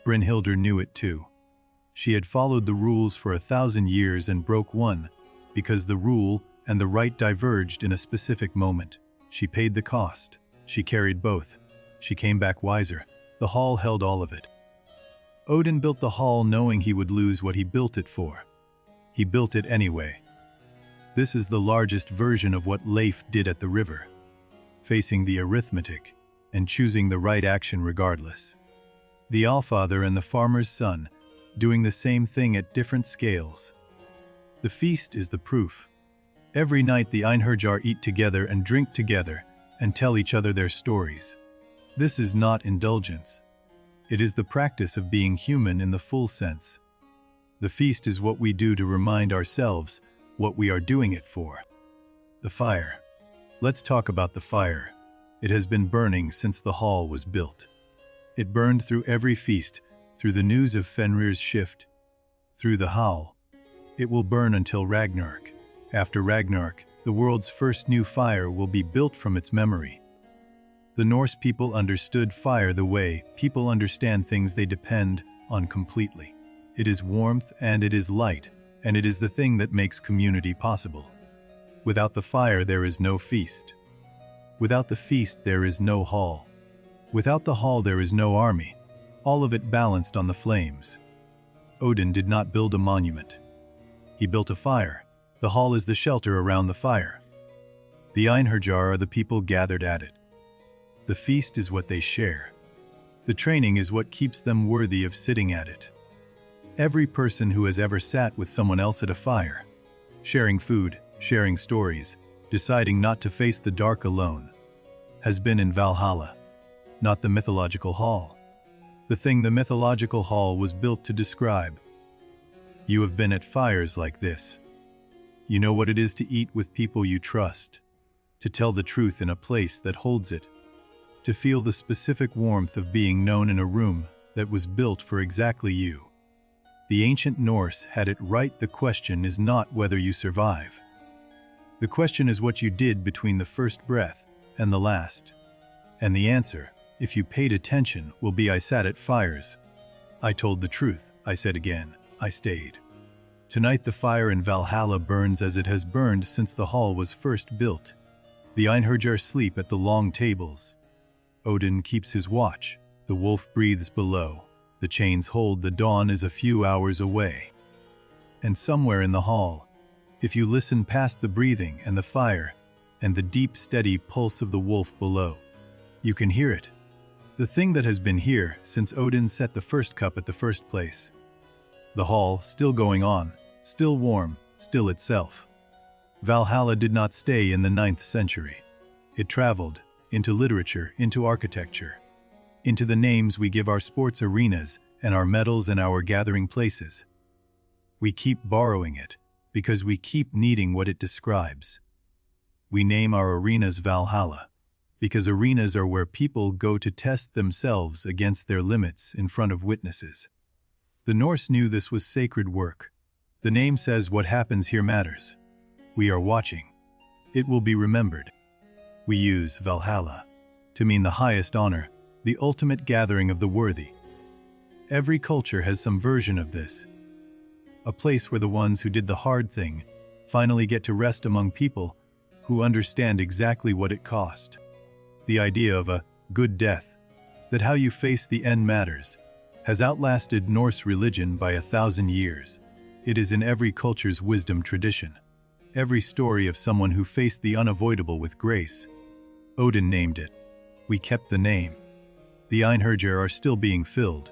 Brynhildr knew it too. She had followed the rules for 1,000 years and broke one, because the rule and the right diverged in a specific moment. She paid the cost. She carried both. She came back wiser. The hall held all of it. Odin built the hall knowing he would lose what he built it for. He built it anyway. This is the largest version of what Leif did at the river, facing the arithmetic and choosing the right action regardless. The Allfather and the farmer's son, doing the same thing at different scales. The feast is the proof. Every night the Einherjar eat together and drink together and tell each other their stories. This is not indulgence. It is the practice of being human in the full sense. The feast is what we do to remind ourselves what we are doing it for. The fire. Let's talk about the fire. It has been burning since the hall was built. It burned through every feast, through the news of Fenrir's shift, through the Howl. It will burn until Ragnarok. After Ragnarok, the world's first new fire will be built from its memory. The Norse people understood fire the way people understand things they depend on completely. It is warmth and it is light, and it is the thing that makes community possible. Without the fire there is no feast. Without the feast there is no hall. Without the hall there is no army, all of it balanced on the flames. Odin did not build a monument. He built a fire. The hall is the shelter around the fire. The Einherjar are the people gathered at it. The feast is what they share. The training is what keeps them worthy of sitting at it. Every person who has ever sat with someone else at a fire, sharing food, sharing stories, deciding not to face the dark alone, has been in Valhalla, not the mythological hall. The thing the mythological hall was built to describe. You have been at fires like this. You know what it is to eat with people you trust, to tell the truth in a place that holds it, to feel the specific warmth of being known in a room that was built for exactly you. The ancient Norse had it right. The question is not whether you survive. The question is what you did between the first breath and the last. And the answer, if you paid attention, will be I sat at fires. I told the truth. I said again, I stayed. Tonight the fire in Valhalla burns as it has burned since the hall was first built. The Einherjar sleep at the long tables. Odin keeps his watch. The wolf breathes below. The chains hold. The dawn is a few hours away. And somewhere in the hall, if you listen past the breathing and the fire and the deep steady pulse of the wolf below, you can hear it. The thing that has been here since Odin set the first cup at the first place. The hall still going on, still warm, still itself. Valhalla did not stay in the 9th century. It traveled into literature, into architecture, into the names we give our sports arenas and our medals and our gathering places. We keep borrowing it because we keep needing what it describes. We name our arenas Valhalla because arenas are where people go to test themselves against their limits in front of witnesses. The Norse knew this was sacred work. The name says what happens here matters. We are watching. It will be remembered. We use Valhalla to mean the highest honor, the ultimate gathering of the worthy. Every culture has some version of this. A place where the ones who did the hard thing finally get to rest among people who understand exactly what it cost. The idea of a good death, that how you face the end matters, has outlasted Norse religion by 1,000 years. It is in every culture's wisdom tradition. Every story of someone who faced the unavoidable with grace. Odin named it. We kept the name. The Einherjar are still being filled.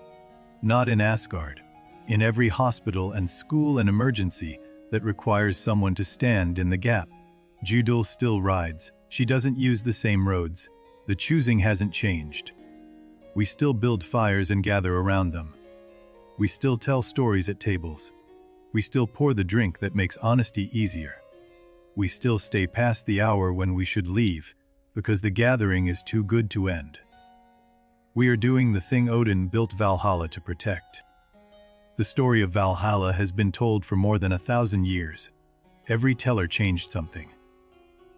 Not in Asgard. In every hospital and school and emergency, that requires someone to stand in the gap. Judul still rides. She doesn't use the same roads. The choosing hasn't changed. We still build fires and gather around them. We still tell stories at tables. We still pour the drink that makes honesty easier. We still stay past the hour when we should leave, because the gathering is too good to end. We are doing the thing Odin built Valhalla to protect. The story of Valhalla has been told for more than 1,000 years. Every teller changed something.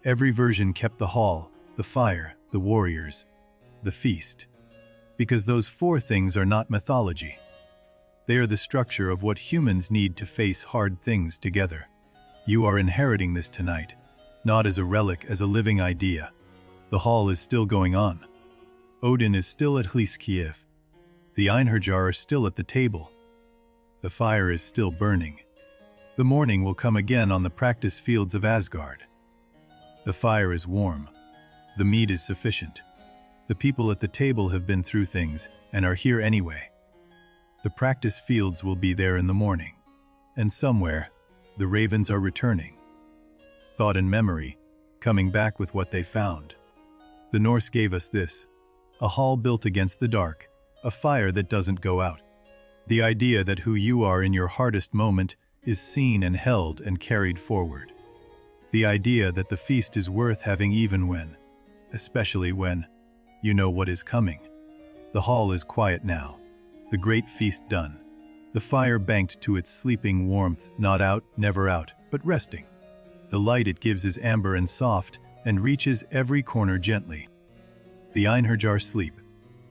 Every version kept the hall, the fire, the warriors, the feast. Because those four things are not mythology. They are the structure of what humans need to face hard things together. You are inheriting this tonight, not as a relic, as a living idea. The hall is still going on. Odin is still at Hleskiev. The Einherjar are still at the table. The fire is still burning. The morning will come again on the practice fields of Asgard. The fire is warm. The meat is sufficient. The people at the table have been through things and are here anyway. The practice fields will be there in the morning. And somewhere, the ravens are returning. Thought and memory, coming back with what they found. The Norse gave us this. A hall built against the dark, a fire that doesn't go out. The idea that who you are in your hardest moment is seen and held and carried forward. The idea that the feast is worth having even when, especially when, you know what is coming. The hall is quiet now. The great feast done. The fire banked to its sleeping warmth, not out, never out, but resting. The light it gives is amber and soft and reaches every corner gently. The Einherjar sleep,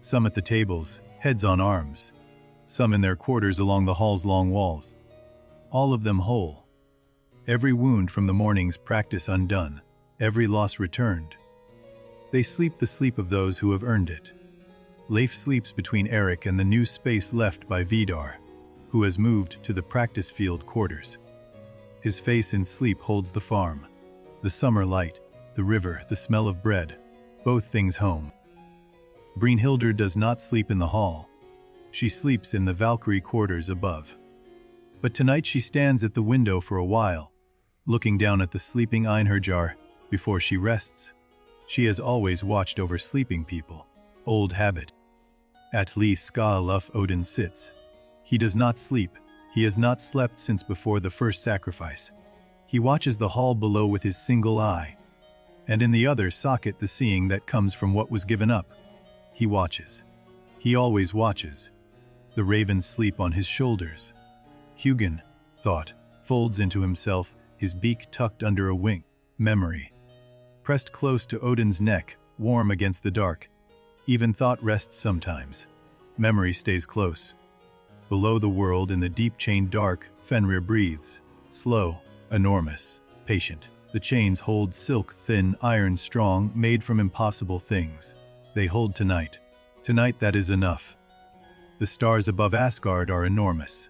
some at the tables, heads on arms, some in their quarters along the hall's long walls. All of them whole. Every wound from the morning's practice undone, every loss returned. They sleep the sleep of those who have earned it. Leif sleeps between Eric and the new space left by Vidar, who has moved to the practice field quarters. His face in sleep holds the farm, the summer light, the river, the smell of bread, both things home. Brynhildr does not sleep in the hall. She sleeps in the Valkyrie quarters above. But tonight she stands at the window for a while, looking down at the sleeping Einherjar before she rests. She has always watched over sleeping people. Old habit. At Lee Skaaluf Odin sits. He does not sleep. He has not slept since before the first sacrifice. He watches the hall below with his single eye, and in the other socket the seeing that comes from what was given up. He watches. He always watches. The ravens sleep on his shoulders. Hugin, thought, folds into himself, his beak tucked under a wing. Memory. Pressed close to Odin's neck, warm against the dark. Even thought rests sometimes. Memory stays close. Below the world in the deep chained dark, Fenrir breathes. Slow, enormous, patient. The chains hold silk thin, iron strong, made from impossible things. They hold tonight. Tonight that is enough. The stars above Asgard are enormous.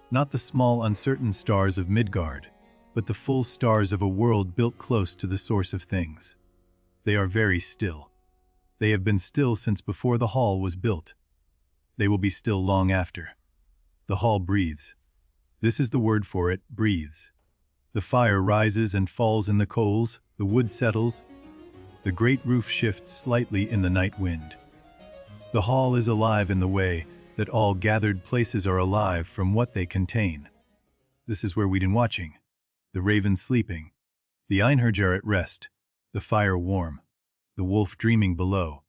Not the small uncertain stars of Midgard, but the full stars of a world built close to the source of things. They are very still. They have been still since before the hall was built. They will be still long after. The hall breathes. This is the word for it, breathes. The fire rises and falls in the coals, the wood settles. The great roof shifts slightly in the night wind. The hall is alive in the way that all gathered places are alive from what they contain. This is where we'd been watching. The raven sleeping, the Einherjar at rest, the fire warm, the wolf dreaming below,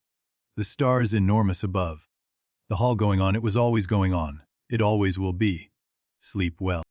the stars enormous above. The hall going on, it was always going on, it always will be. Sleep well.